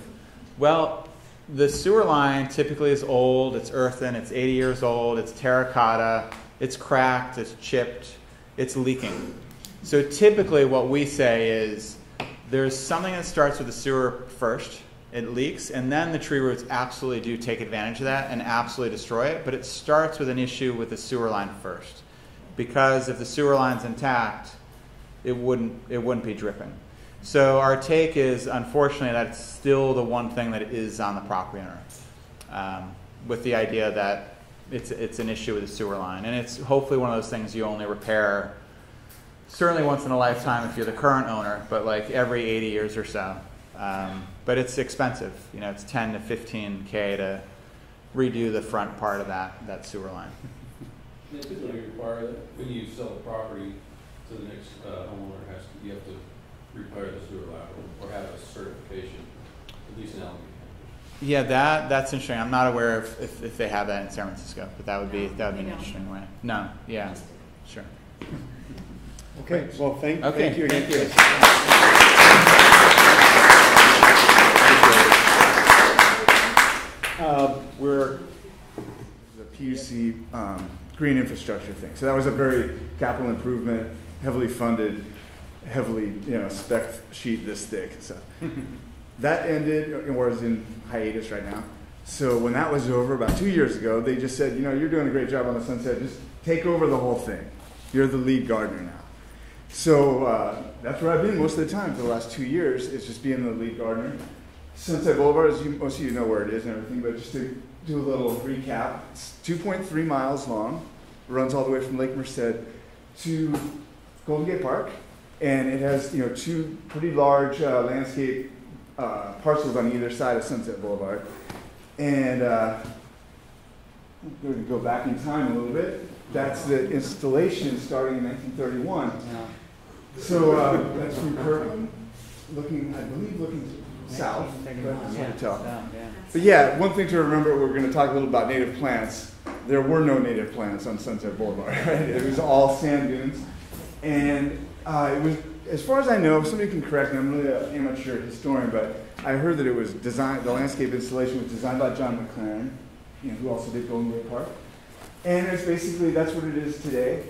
Well, the sewer line typically is old, it's earthen, it's 80 years old, it's terracotta, it's cracked, it's chipped, it's leaking. So typically what we say is there's something that starts with the sewer first, it leaks, and then the tree roots absolutely do take advantage of that and absolutely destroy it, but it starts with an issue with the sewer line first. Because if the sewer line's intact, it wouldn't be dripping. So our take is, unfortunately, that's still the one thing that is on the property owner, with the idea that it's an issue with the sewer line. And it's hopefully one of those things you only repair certainly once in a lifetime if you're the current owner, but like every 80 years or so. But it's expensive. You know, it's 10 to 15K to redo the front part of that sewer line. They typically require that when you sell the property to the next homeowner, you have to repair the sewer lateral or have a certification, at least now. Yeah, that's interesting. I'm not aware of if they have that in San Francisco, but that would be an interesting way. No, yeah, sure. Okay, well, thank you again. Thank you. We're the PUC green infrastructure thing. So that was a very capital improvement, heavily funded, heavily spec sheet this thick. So that ended, or is in hiatus right now. So when that was over about 2 years ago, they just said, you're doing a great job on the Sunset. Just take over the whole thing. You're the lead gardener now. So that's where I've been most of the time for the last 2 years, is just being the lead gardener. Sunset Boulevard, as most of you know where it is and everything, but just to do a little recap, it's 2.3 miles long, runs all the way from Lake Merced to Golden Gate Park, and it has two pretty large landscape parcels on either side of Sunset Boulevard. And we're going to go back in time a little bit. That's the installation starting in 1931. So that's from Kirkland, looking south. That's hard to tell. But yeah, one thing to remember, we're going to talk a little about native plants. There were no native plants on Sunset Boulevard, right? It was all sand dunes. And it was, as far as I know, somebody can correct me, I'm really an amateur historian, but I heard that it was designed, the landscape installation was designed by John McLaren, who also did Golden Gate Park. And it's basically, that's what it is today.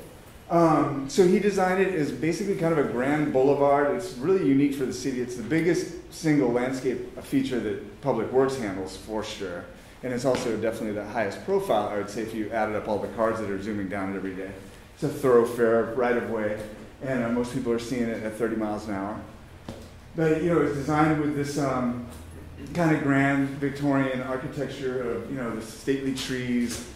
So he designed it as basically kind of a grand boulevard. It's really unique for the city. It's the biggest single landscape feature that Public Works handles, for sure. And it's also definitely the highest profile, I would say, if you added up all the cars that are zooming down it every day. It's a thoroughfare, right-of-way, and most people are seeing it at 30 miles an hour. But, it was designed with this kind of grand Victorian architecture of, the stately trees,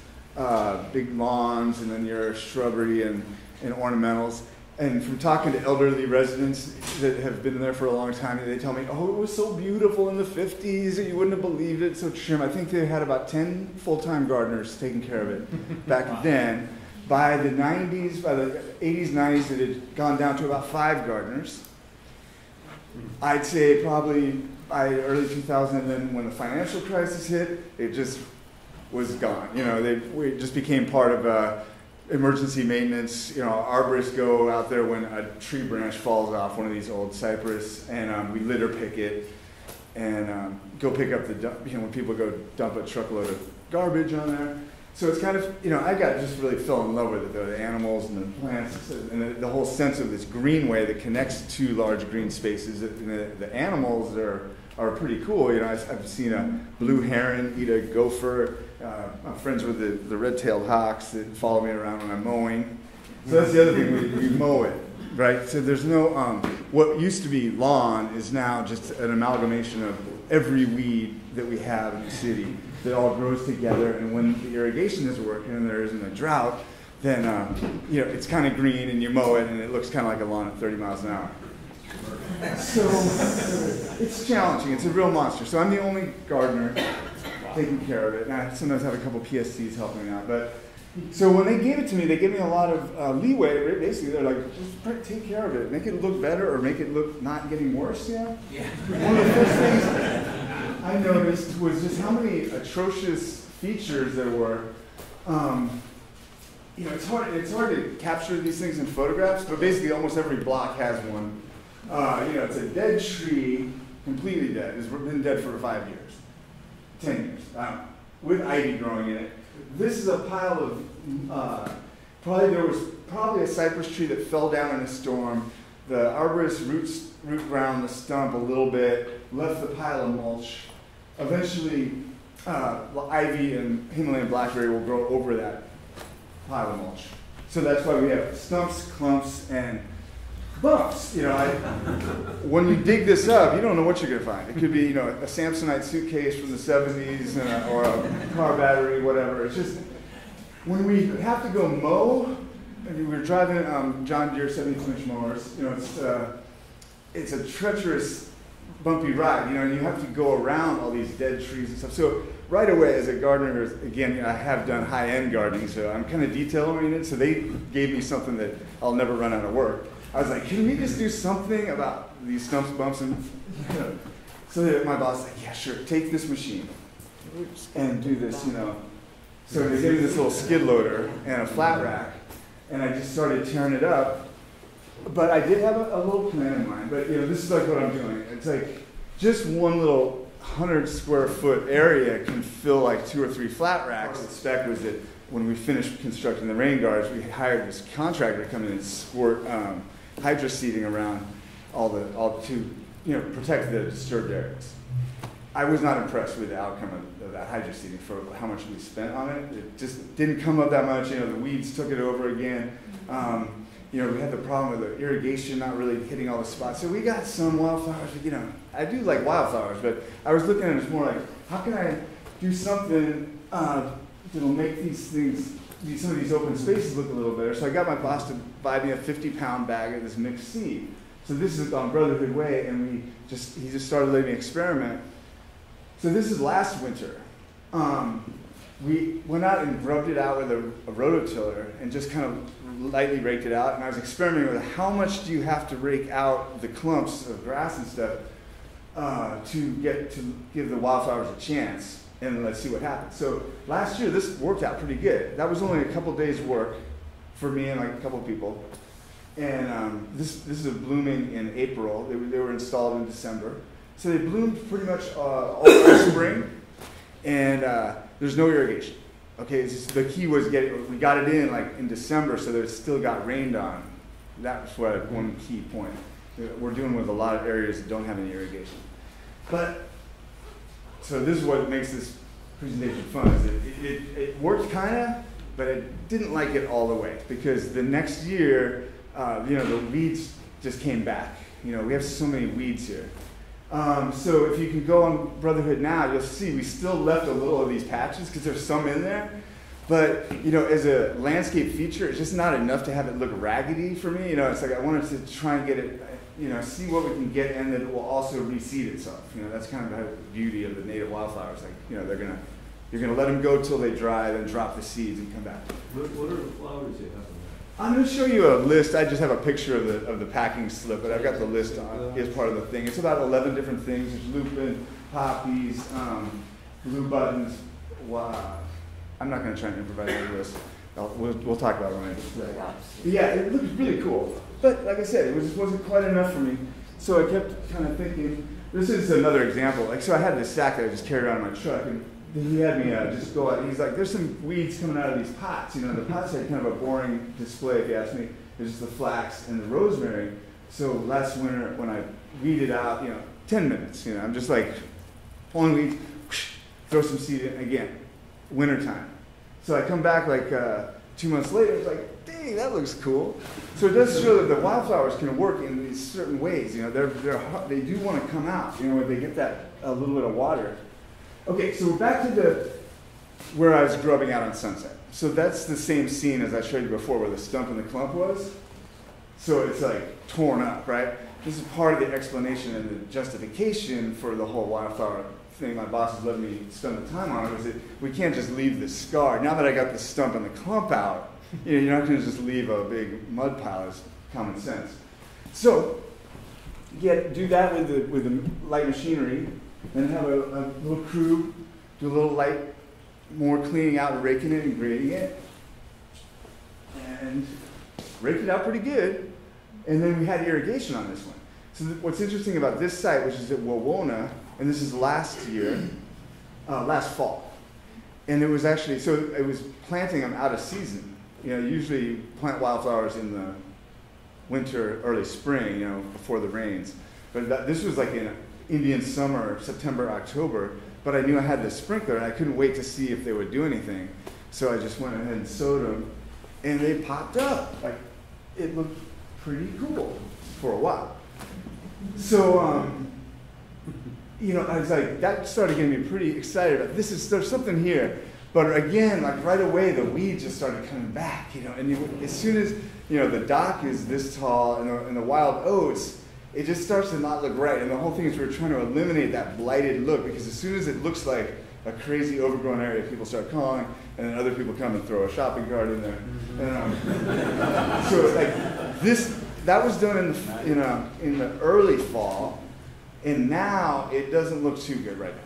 big lawns, and then your shrubbery and ornamentals. And from talking to elderly residents that have been there for a long time, they tell me, oh, it was so beautiful in the 50s, and you wouldn't have believed it, so trim. I think they had about 10 full-time gardeners taking care of it back then. By the 90s, by the 80s, 90s, it had gone down to about 5 gardeners. I'd say probably by early 2000, and then when the financial crisis hit, it just was gone. We just became part of emergency maintenance. Arborists go out there when a tree branch falls off one of these old cypress, and we litter pick it, and go pick up the dump. When people go dump a truckload of garbage on there. So it's kind of, I just really fell in love with it, though, the animals and the plants, and the whole sense of this greenway that connects two large green spaces. The animals are pretty cool. I've seen a blue heron eat a gopher. I'm friends with the red-tailed hawks that follow me around when I'm mowing. So that's the other thing, we mow it, right? So there's no, what used to be lawn is now just an amalgamation of every weed that we have in the city that all grows together, and when the irrigation isn't working and there isn't a drought, then it's kind of green, and you mow it, and it looks kind of like a lawn at 30 miles an hour. So it's challenging. It's a real monster. So I'm the only gardener taking care of it, and I sometimes have a couple PSCs helping me out. But so when they gave it to me, they gave me a lot of leeway. Basically, they're like, just take care of it, make it look better, or make it look not getting worse. Yeah. One of the first things I noticed was just how many atrocious features there were. It's hard to capture these things in photographs, but basically almost every block has one. It's a dead tree, completely dead. It's been dead for 5 years, 10 years, with ivy growing in it. This is a pile of, there was probably a cypress tree that fell down in a storm. The arborist root ground the stump a little bit, left the pile of mulch. Eventually, ivy and Himalayan blackberry will grow over that pile of mulch. So that's why we have stumps, clumps, and bumps. When you dig this up, you don't know what you're going to find. It could be, a Samsonite suitcase from the 70s or a car battery, whatever. It's just, when we have to go mow, we were driving John Deere 72-inch mowers, it's a treacherous, bumpy ride, and you have to go around all these dead trees and stuff. So right away, as a gardener, again, I have done high-end gardening, so I'm kind of detail-oriented, so they gave me something that I'll never run out of work. I was like, can we just do something about these stumps, bumps, and so my boss was like, yeah, sure, take this machine and do this, So they gave me this little skid loader and a flat rack, and I just started tearing it up. But I did have a little plan in mind, but this is like what I'm doing. It's like just one little 100 square foot area can fill like 2 or 3 flat racks. The spec was that when we finished constructing the rain guards, we hired this contractor to come in and squirt hydro seeding around all to protect the disturbed areas. I was not impressed with the outcome of that hydro seeding for how much we spent on it. It just didn't come up that much. The weeds took it over again. We had the problem with the irrigation not really hitting all the spots. So we got some wildflowers. I do like wildflowers, but I was looking at it as more like, how can I do something that'll make these things, some of these open spaces look a little better. So I got my boss to buy me a 50-pound bag of this mixed seed. So this is on Brotherhood Way, and he just started letting me experiment. So this is last winter. We went out and grubbed it out with a rototiller and just kind of lightly raked it out. And I was experimenting with how much do you have to rake out the clumps of grass and stuff to give the wildflowers a chance, and let's see what happens. So last year this worked out pretty good. That was only a couple days work for me and like a couple people. And this is blooming in April. They were installed in December. So they bloomed pretty much all spring, and there's no irrigation. Okay, the key was we got it in like in December, so that it still got rained on. That was one key point. We're dealing with a lot of areas that don't have any irrigation. So this is what makes this presentation fun. Is it worked kind of, but I didn't like it all the way, because the next year, the weeds just came back. We have so many weeds here. So if you can go on Brotherhood now, you'll see we still left a little of these patches because there's some in there. But, you know, as a landscape feature, it's just not enough to have it look raggedy for me. You know, it's like I wanted to try and get it, you know, see what we can get and that it will also reseed itself. You know, that's kind of the beauty of the native wildflowers. Like, you know, you're gonna let them go till they dry, then drop the seeds and come back. What are the flowers you have on I'm going to show you a list. I just have a picture of the packing slip, but I've got the list on as part of the thing. It's about 11 different things. There's lupin, poppies, blue buttons. Wow. I'm not going to try and improvise a list. We'll talk about it when I display. Yeah, it looks really cool. But like I said, it wasn't quite enough for me. So I kept kind of thinking, this is another example. Like, so I had this sack that I just carried around in my truck, and he had me just go out. He's like, there's some weeds coming out of these pots. You know, the pots had kind of a boring display, if you ask me. There's just the flax and the rosemary. So last winter, when I weeded out, you know, 10 minutes, you know, I'm just like, pulling weeds, whoosh, throw some seed in again, wintertime. So I come back like 2 months later, it's like, dang, that looks cool. So it does show that the wildflowers can work in these certain ways. You know, they do want to come out, you know, when they get that a little bit of water. Okay, so we're back to where I was grubbing out on Sunset. So that's the same scene as I showed you before where the stump and the clump was. So it's like torn up, right? This is part of the explanation and the justification for the whole wildflower thing my boss has let me spend the time on it, was that we can't just leave this scar. Now that I got the stump and the clump out, you know, you're not going to just leave a big mud pile. It's common sense. So do that with the light machinery, then have a little crew do a little light, more cleaning out and raking it and grading it, and raked it out pretty good. And then we had irrigation on this one. So what's interesting about this site, which is at Wawona, and this is last fall, and it was actually, so it was planting them out of season. You know, usually you plant wildflowers in the winter, early spring, you know, before the rains. But this was like in Indian summer, September, October, but I knew I had the sprinkler and I couldn't wait to see if they would do anything. So I just went ahead and sowed them, and they popped up. Like, it looked pretty cool for a while. So, you know, I was like, that started getting me pretty excited about there's something here. But again, like right away, the weeds just started coming back, you know, and as soon as, you know, the dock is this tall and the wild oats, it just starts to not look right. And the whole thing is we're trying to eliminate that blighted look, because as soon as it looks like a crazy overgrown area, people start calling, and then other people come and throw a shopping cart in there. And, so like that was done in the early fall, and now it doesn't look too good right now.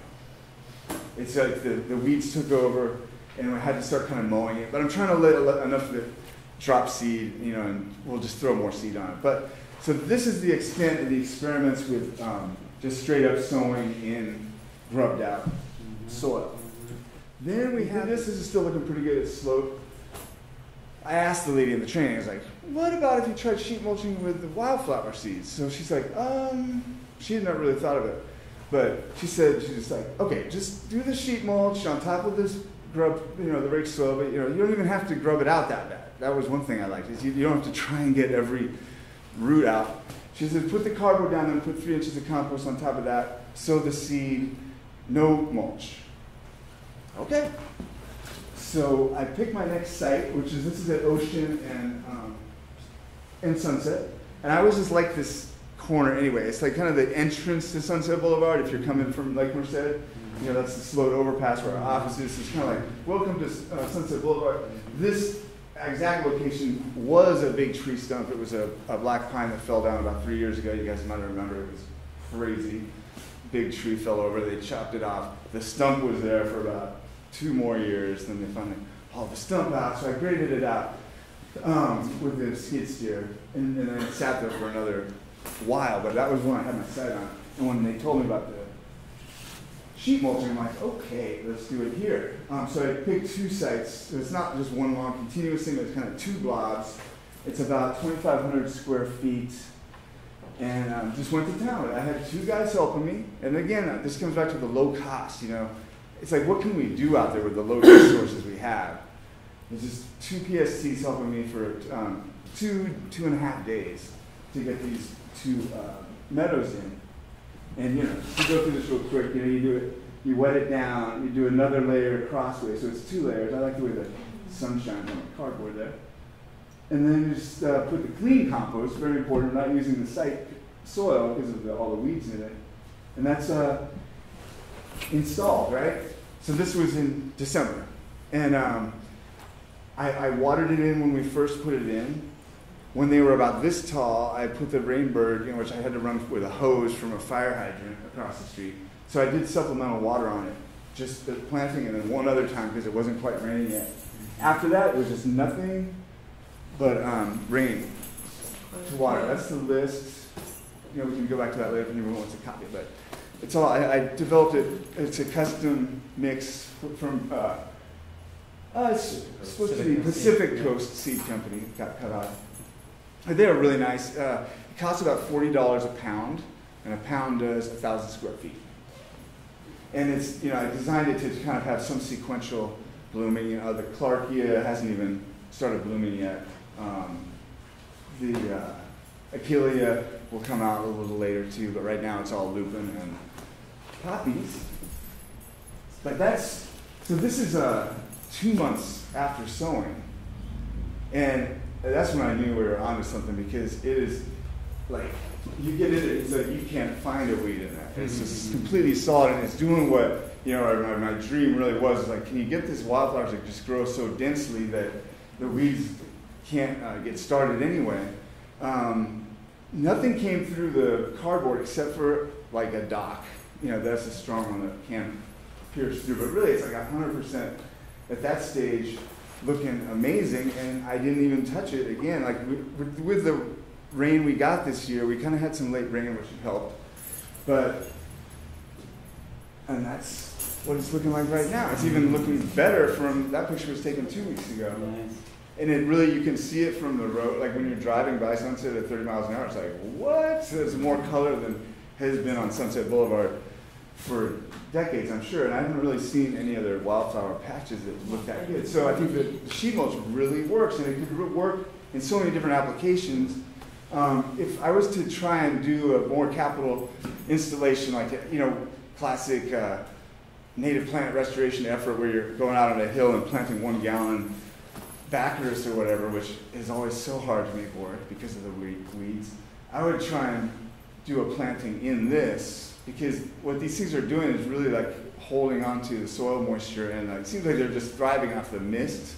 It's like the weeds took over, and we had to start kind of mowing it. But I'm trying to let enough of it drop seed, you know, and we'll just throw more seed on it. But so this is the extent of the experiments with just straight up sowing in grubbed out soil. Then we have this is still looking pretty good at slope. I asked the lady in the training, I was like, what about if you tried sheet mulching with the wildflower seeds? So she's like, she had not really thought of it. But she's just like, okay, just do the sheet mulch on top of this grub, you know, the rake soil, but you know, you don't even have to grub it out that bad. That was one thing I liked, is you don't have to try and get every root out. She said, put the cardboard down and put 3 inches of compost on top of that, sow the seed, no mulch. Okay. So I picked my next site, this is at Ocean and Sunset. And I always just like this corner anyway. It's like kind of the entrance to Sunset Boulevard if you're coming from Lake Merced. You know, that's the sloped overpass where our office is. It's kind of like, welcome to Sunset Boulevard. This exact location was a big tree stump. It was a black pine that fell down about 3 years ago. You guys might remember. It was crazy. Big tree fell over. They chopped it off. The stump was there for about 2 more years. Then they finally hauled the stump out. So I graded it out with the skid steer. And then it sat there for another while. But that was when I had my sight on it. And when they told me about the sheet mulching, I'm like, okay, let's do it here. So I picked 2 sites. So it's not just one long continuous thing, it's kind of 2 blobs. It's about 2,500 square feet. And just went to town. I had 2 guys helping me. And again, this comes back to the low cost, you know. It's like, what can we do out there with the low resources we have? There's just 2 PSTs helping me for 2.5 days to get these 2 meadows in. And to go through this real quick, you do it, you wet it down, you do another layer crossway, so it's 2 layers. I like the way the sun shines on the cardboard there. And then you just put the clean compost, very important, not using the site soil because of all the weeds in it. And that's installed, right? So this was in December. And I watered it in when we first put it in. When they were about this tall, I put the rainbird, which I had to run with a hose from a fire hydrant across the street. So I did supplemental water on it, just the planting, and then one other time because it wasn't quite raining yet. After that, it was just nothing but rain to water. That's the list. We can go back to that later if anyone wants a copy. But it's all I developed it. It's a custom mix from. It's supposed to be Pacific Coast Seed Company. Got cut off. They are really nice. It costs about $40 a pound, and a pound does 1,000 square feet. And it's, I designed it to kind of have some sequential blooming. The Clarkia hasn't even started blooming yet. The Achillea will come out a little later too, but right now it's all lupin and poppies. But so this is 2 months after sowing. And that's when I knew we were onto something, because it is like, you get in it, it's like you can't find a weed in that. It's just completely solid, and it's doing what, my dream really was, like, can you get this wildflowers that just grow so densely that the weeds can't get started anyway? Nothing came through the cardboard except for like a dock. That's a strong one that can pierce through, but really it's like 100% at that stage, looking amazing, and I didn't even touch it again. Like with the rain we got this year, we kind of had some late rain, which helped. And that's what it's looking like right now. It's even looking better from, that picture was taken 2 weeks ago. Nice. And it really, you can see it from the road, like when you're driving by Sunset at 30 miles an hour, it's like, what? So there's more color than has been on Sunset Boulevard for decades, I'm sure, and I haven't really seen any other wildflower patches that look that good. So I think that the sheet mulch really works, and it could work in so many different applications. If I was to try and do a more capital installation, like classic native plant restoration effort where you're going out on a hill and planting 1 gallon Bacchus or whatever, which is always so hard to make work because of the weeds, I would try and do a planting in this, because what these things are doing is really like holding onto the soil moisture, and it seems like they're just thriving off the mist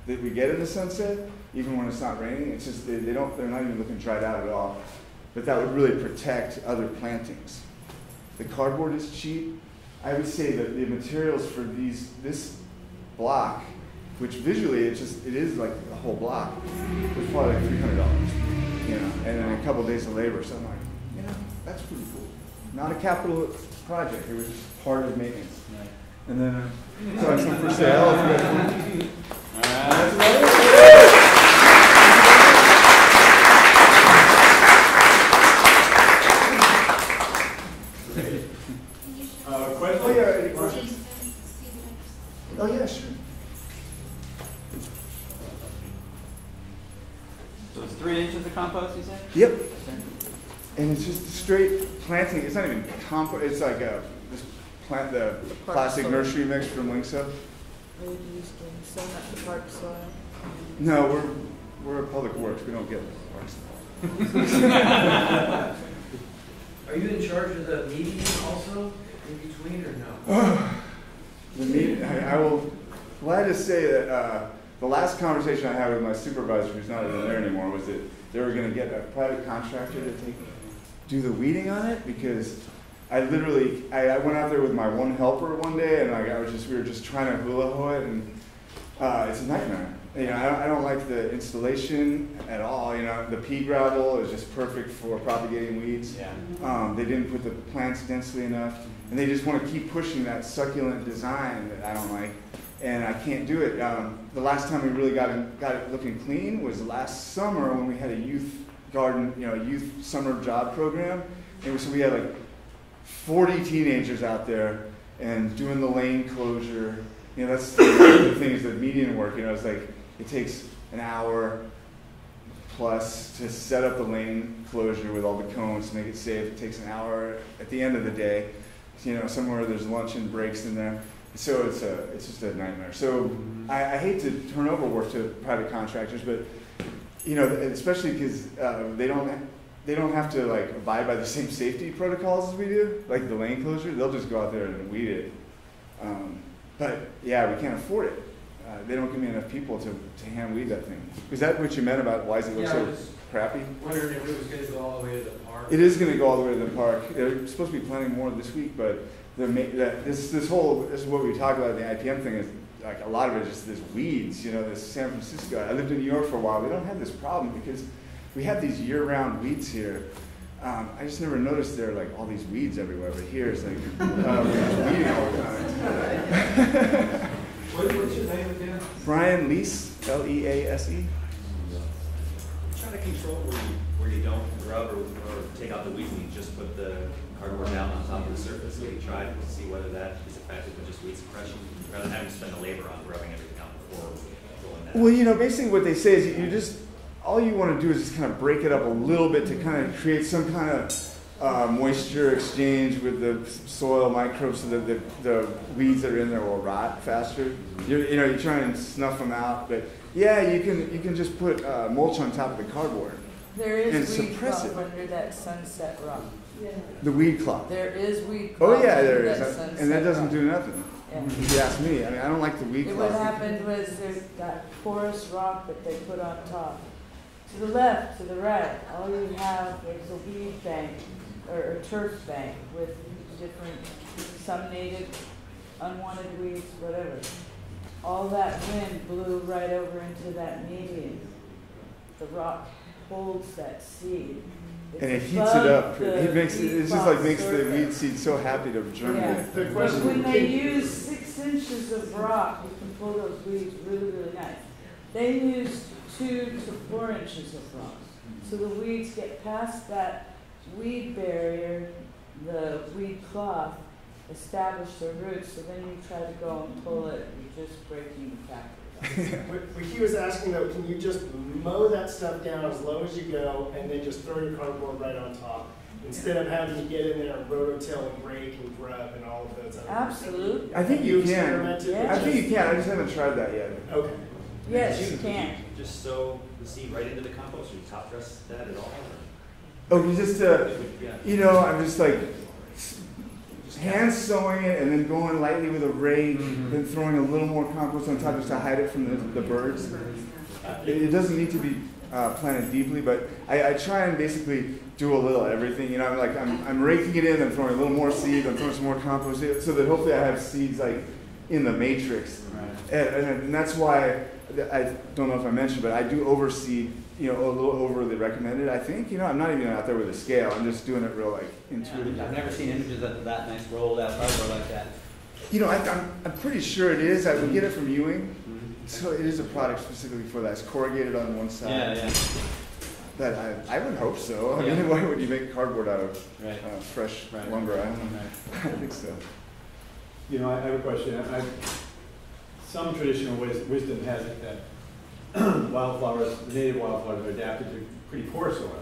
that we get in the sunset, even when it's not raining. It's just they're not even looking dried out at all. But that would really protect other plantings. The cardboard is cheap. I would say that the materials for this block, which visually it is like a whole block, was probably like $300, and then a couple days of labor. So I'm like, that's pretty cool. Not a capital project; it was just part of maintenance. Right. And then, so I have some for sale. If you guys want. That's about it. Question? Oh yeah, any questions? Oh yeah, sure. So it's 3 inches of compost, you said? Yep. And it's just straight planting. It's not even compost. It's like the classic nursery mix from Linkso. Are you used to send that to park soil? No, we're a public works. We don't get parks. Are you in charge of the meeting also in between, or no? The meeting. I will glad to say that the last conversation I had with my supervisor, who's not even there anymore, was that they were going to get a private contractor to do the weeding on it, because I went out there with my one helper one day, and we were just trying to hula ho it, and it's a nightmare. I don't like the installation at all. The pea gravel is just perfect for propagating weeds. Yeah. They didn't put the plants densely enough, and they just want to keep pushing that succulent design that I don't like, and I can't do it. The last time we really got it looking clean was last summer when we had a youth garden, youth summer job program, and so we had like 40 teenagers out there and doing the lane closure. That's the thing is the median work. It's like it takes an hour plus to set up the lane closure with all the cones to make it safe. It takes an hour at the end of the day. You know, somewhere there's lunch and breaks in there. So it's just a nightmare. So I hate to turn over work to private contractors, but you know, especially because they don't have to like abide by the same safety protocols as we do, like the lane closure. They'll just go out there and weed it. But yeah, we can't afford it. They don't give me enough people to hand weed that thing. Is that what you meant about why does it look so crappy? Wondering if it was going to go all the way to the park. It is going to go all the way to the park. They're supposed to be planning more this week, but this is what we talk about in the IPM thing is like a lot of it is just this weeds. You know, this San Francisco. I lived in New York for a while. We don't have this problem because we have these year-round weeds here. I just never noticed there are like all these weeds everywhere, but here it's like we're weeding all the time. What's your name again? Brian Lease, Lease. Trying to control where you don't rub or take out the weeds and you just put the cardboard down on top of the surface. So we tried to see whether that is effective with just weed suppression rather than having to spend the labor on rubbing everything out before rolling that. Well, you know, basically what they say is you just all you want to do is just kind of break it up a little bit to kind of create some kind of moisture exchange with the soil microbes so that the weeds that are in there will rot faster. You try and snuff them out, but yeah, you can just put mulch on top of the cardboard. There is and weed suppress cloth it. under that sunset rock. Yeah. The weed cloth. There is weed cloth. Oh yeah, under there is, that sunset and that doesn't rock. do nothing. Yeah. If you ask me, I mean, I don't like the weed What cloth. happened was there's that porous rock that they put on top. To the left, to the right, all you have is a weed bank or a turf bank with different, some native, unwanted weeds, whatever. All that wind blew right over into that median. The rock holds that seed. It's And it heats it up. It just like makes the weed seed so happy to germinate. Yeah. But when they use 6 inches of rock, you can pull those weeds really, really nice. They used 2 to 4 inches of rock. So the weeds get past that weed barrier, the weed cloth, establish their roots, so then you try to go and pull it, you're just breaking the factory. What he was asking though, can you just mow that stuff down as low as you go and then just throw your cardboard right on top? Instead of having to get in there and rototill and rake and grub and all of those other Absolutely. I think you can. Yeah. I think you can. I just haven't tried that yet. Okay. Yes, you can. Just sow the seed right into the compost, or you top dress that at all? Oh, you just, I'm just like hand sowing it and then going lightly with a rake, then throwing a little more compost on top just to hide it from the birds. It doesn't need to be planted deeply, but I try and basically do a little everything. You know, I'm raking it in, I'm throwing a little more seed, I'm throwing some more compost, so that hopefully I have seeds like in the matrix. And that's why I don't know if I mentioned, but I do overseed, a little over the recommended, I think. I'm not even out there with a scale. I'm just doing it real like intuitive. I've never seen images of that nice rolled out cardboard like that. I'm pretty sure it is. I would get it from Ewing. So it is a product specifically for that. It's corrugated on one side. Yeah. That I would hope so. I mean, why would you make cardboard out of fresh lumber? I don't know. I don't think so. I have a question. Some traditional wisdom has it that wildflowers, native wildflowers, are adapted to pretty poor soil.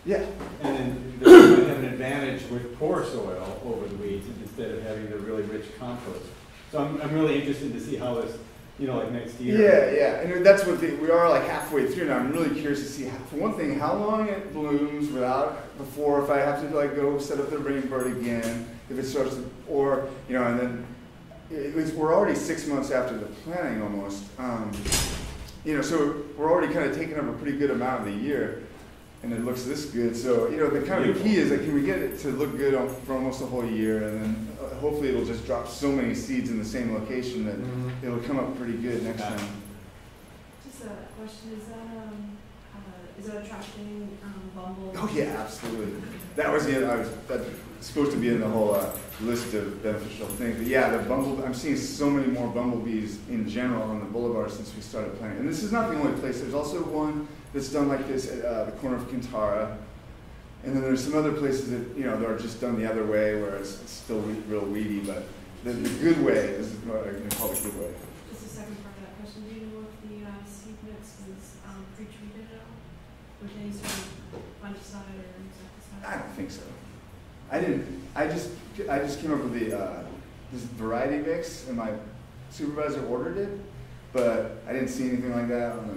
Yeah. And then they might have an advantage with poor soil over the weeds instead of having the really rich compost. So I'm really interested to see how this, like next year. Yeah. And that's what we are like halfway through now. I'm really curious to see, for one thing, how long it blooms before if I have to like go set up the rainbird again, if it starts to, or, and then we're already 6 months after the planting almost. So we're already kind of taking up a pretty good amount of the year, and it looks this good. So, the kind of the key is like, can we get it to look good for almost a whole year, and then hopefully it'll just drop so many seeds in the same location that it'll come up pretty good next time. Just a question, is that attracting bumbles? Oh yeah, absolutely. That was it. That's supposed to be in the whole list of beneficial things. But yeah, I'm seeing so many more bumblebees in general on the boulevard since we started planting. And this is not the only place. There's also one that's done like this at the corner of Kintara. And then there's some other places that, that are just done the other way where it's still real weedy. But the good way is what I'm going to call the good way. Just a second part of that question. Do you know if the seed mix is pre-treated at all? with any sort of fungicide or insecticide? I don't think so. I just came up with this variety mix, and my supervisor ordered it, but I didn't see anything like that on the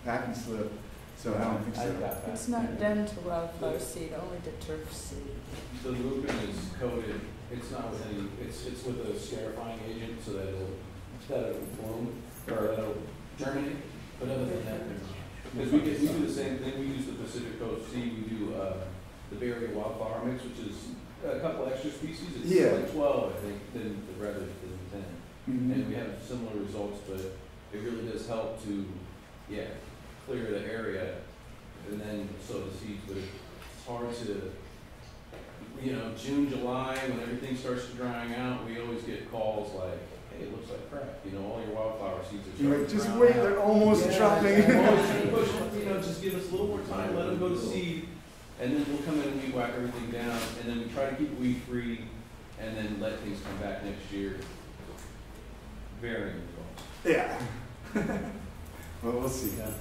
packing slip, so I don't think so. It's not done to wildflower seed, only to turf seed. The lupin is coated, it's not with any, it's with a scarifying agent so that it'll bloom, or it'll germinate, but other than that, because we do the same thing, we use the Pacific Coast seed, we do the berry wildflower mix, which is a couple extra species, it's like 12, I think, rather than 10. Mm-hmm. And we have similar results, but it really does help to, clear the area and then sow the seeds, but it's hard to, June, July, when everything starts drying out, we always get calls like, hey, it looks like crap, all your wildflower seeds are starting to Just drown wait, out. they're almost dropping. Push, just give us a little more time, let them go to seed, and then we'll come in and weed whack everything down, and then we try to keep weed free, and then let things come back next year. Varying results. Yeah. Well, we'll see. Yeah.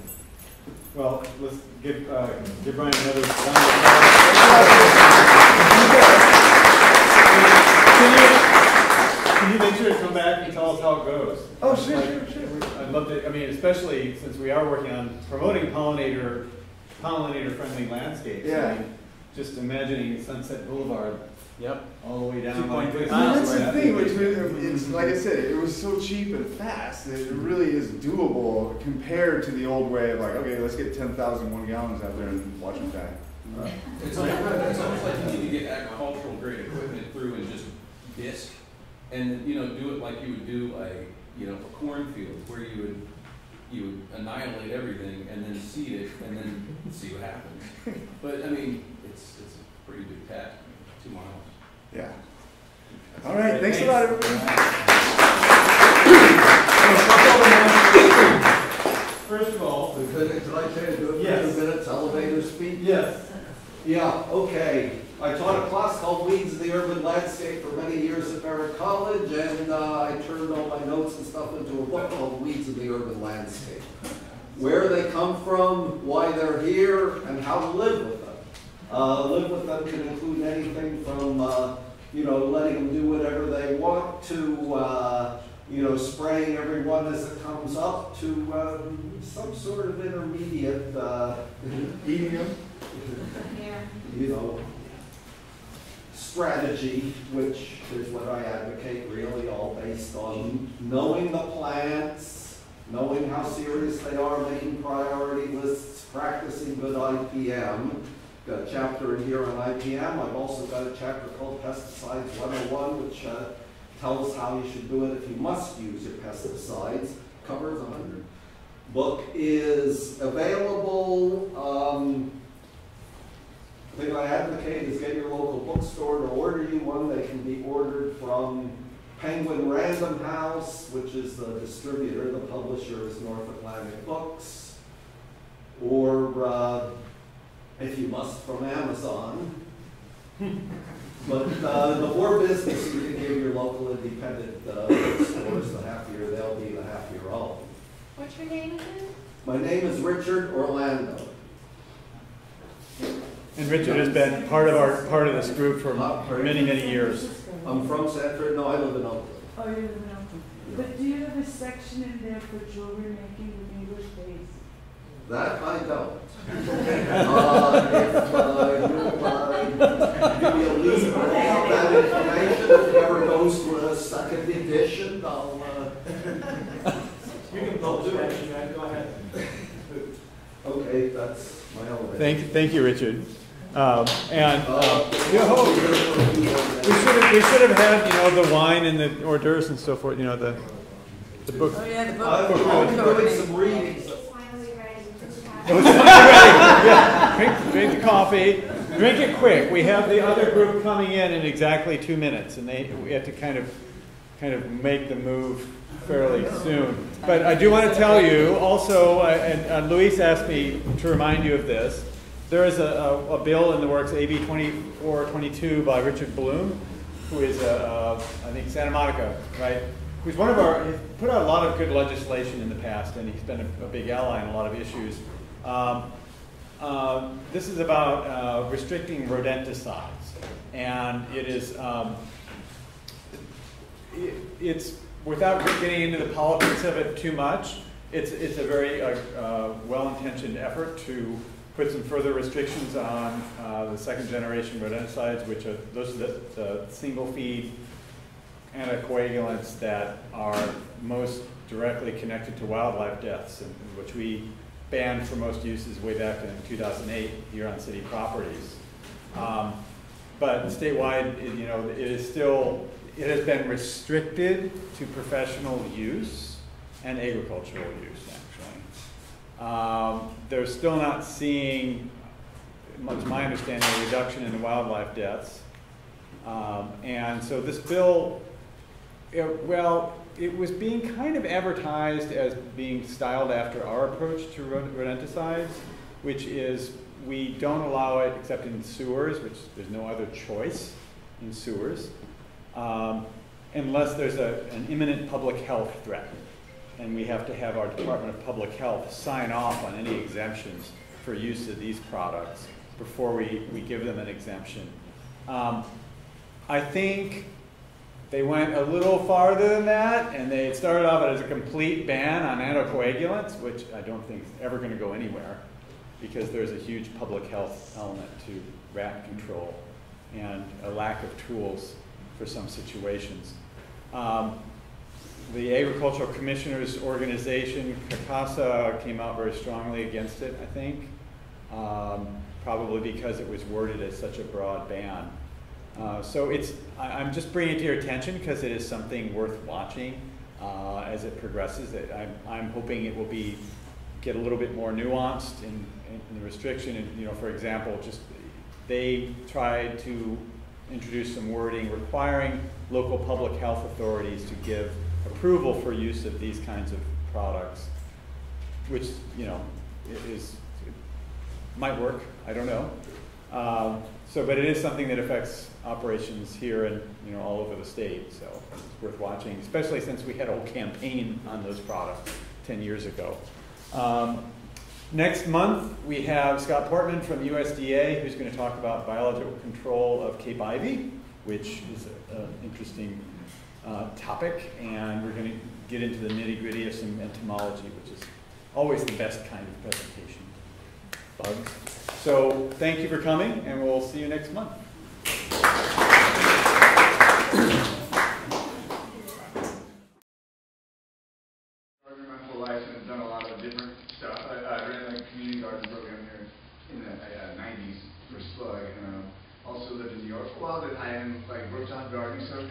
Well, let's give Brian another round of applause. Can you venture to come back and tell us how it goes? Oh, sure. I'd love to. I mean, especially since we are working on promoting pollinator-friendly landscapes. Yeah. I mean, just imagining Sunset Boulevard. Yep. All the way down. Like this. That's the thing, which it's like I said, it was so cheap and fast that it really is doable compared to the old way of like, okay, let's get 10,000 gallons out there and watch them die. It's almost like you need to get agricultural grade equipment through and just disc, and do it like you would do a cornfield where you would annihilate everything and then seed it and then see what happens. But I mean, it's a pretty big task, 2 miles. Yeah. All right, thanks a lot, everybody. First of all, could I say to do it yes. for 2 minutes, elevator speed? Yes. Yeah, okay. I taught a class called Weeds in the Urban Landscape for many years at Barrett College, and I turned all my notes and stuff into a book called Weeds in the Urban Landscape. Where they come from, why they're here, and how to live with them. Live with them can include anything from, letting them do whatever they want to, spraying everyone as it comes up to some sort of intermediate, eating them, strategy, which is what I advocate, really all based on knowing the plants, knowing how serious they are, making priority lists, practicing good IPM. Got a chapter in here on IPM. I've also got a chapter called Pesticides 101, which tells how you should do it if you must use your pesticides. Covers 100. Book is available. The thing I advocate is get your local bookstore to order you one. They can be ordered from Penguin Random House, which is the distributor. The publisher is North Atlantic Books. Or if you must, from Amazon. But the more business you can give your local independent bookstores, the happier they'll be, the happier I'll be. What's your name again? My name is Richard Orlando. And Richard has been part of this group for many years. I'm from Sanford. No, I live in Oakland. Oh, you live in Oakland. But do you have a section in there for jewelry making with English days? That I don't. Give me a lead for all that information. If it ever goes to a second edition, I'll. You can both do it. Go ahead. Okay, that's my elevator. Thank you, Richard. We should have had the wine and the hors d'oeuvres and so forth. The book. Oh yeah, the book. I'll be doing some readings. Yeah, drink the coffee. Drink it quick. We have the other group coming in exactly 2 minutes, and we have to kind of make the move fairly soon. But I do want to tell you also, and Luis asked me to remind you of this. There is a bill in the works, AB 2422 by Richard Bloom, who is I think Santa Monica, right? Who's he's put out a lot of good legislation in the past, and he's been a big ally in a lot of issues. This is about restricting rodenticides, and it is it's without getting into the politics of it too much. It's a very well-intentioned effort to put some further restrictions on the second generation rodenticides, which are those are the single feed anticoagulants that are most directly connected to wildlife deaths, and which we banned for most uses way back in 2008 here on city properties. But statewide, it has been restricted to professional use and agricultural use, actually. They're still not seeing, to my understanding, a reduction in the wildlife deaths. And so this bill, it was being kind of advertised as being styled after our approach to rodenticides, which is we don't allow it except in sewers, which there's no other choice in sewers, unless there's an imminent public health threat. And we have to have our Department of Public Health sign off on any exemptions for use of these products before we give them an exemption. I think they went a little farther than that, and they started off as a complete ban on anticoagulants, which I don't think is ever going to go anywhere, because there's a huge public health element to rat control and a lack of tools for some situations. The Agricultural Commissioners Organization, CACASA, came out very strongly against it, I think, probably because it was worded as such a broad ban. So I'm just bringing it to your attention because it is something worth watching as it progresses. I'm hoping it will get a little bit more nuanced in the restriction. And, for example, they tried to introduce some wording requiring local public health authorities to give approval for use of these kinds of products, which might work. I don't know. But it is something that affects operations here and all over the state. So it's worth watching, especially since we had a whole campaign on those products 10 years ago. Next month we have Scott Portman from USDA, who's going to talk about biological control of Cape ivy, which is an interesting topic, and we're going to get into the nitty-gritty of some entomology, which is always the best kind of presentation. Bugs. So thank you for coming, and we'll see you next month. My whole life and have done a lot of different stuff. I ran a community garden program here in the 90s for Slug, and also lived in New York for a while. That I am rooftop gardening, so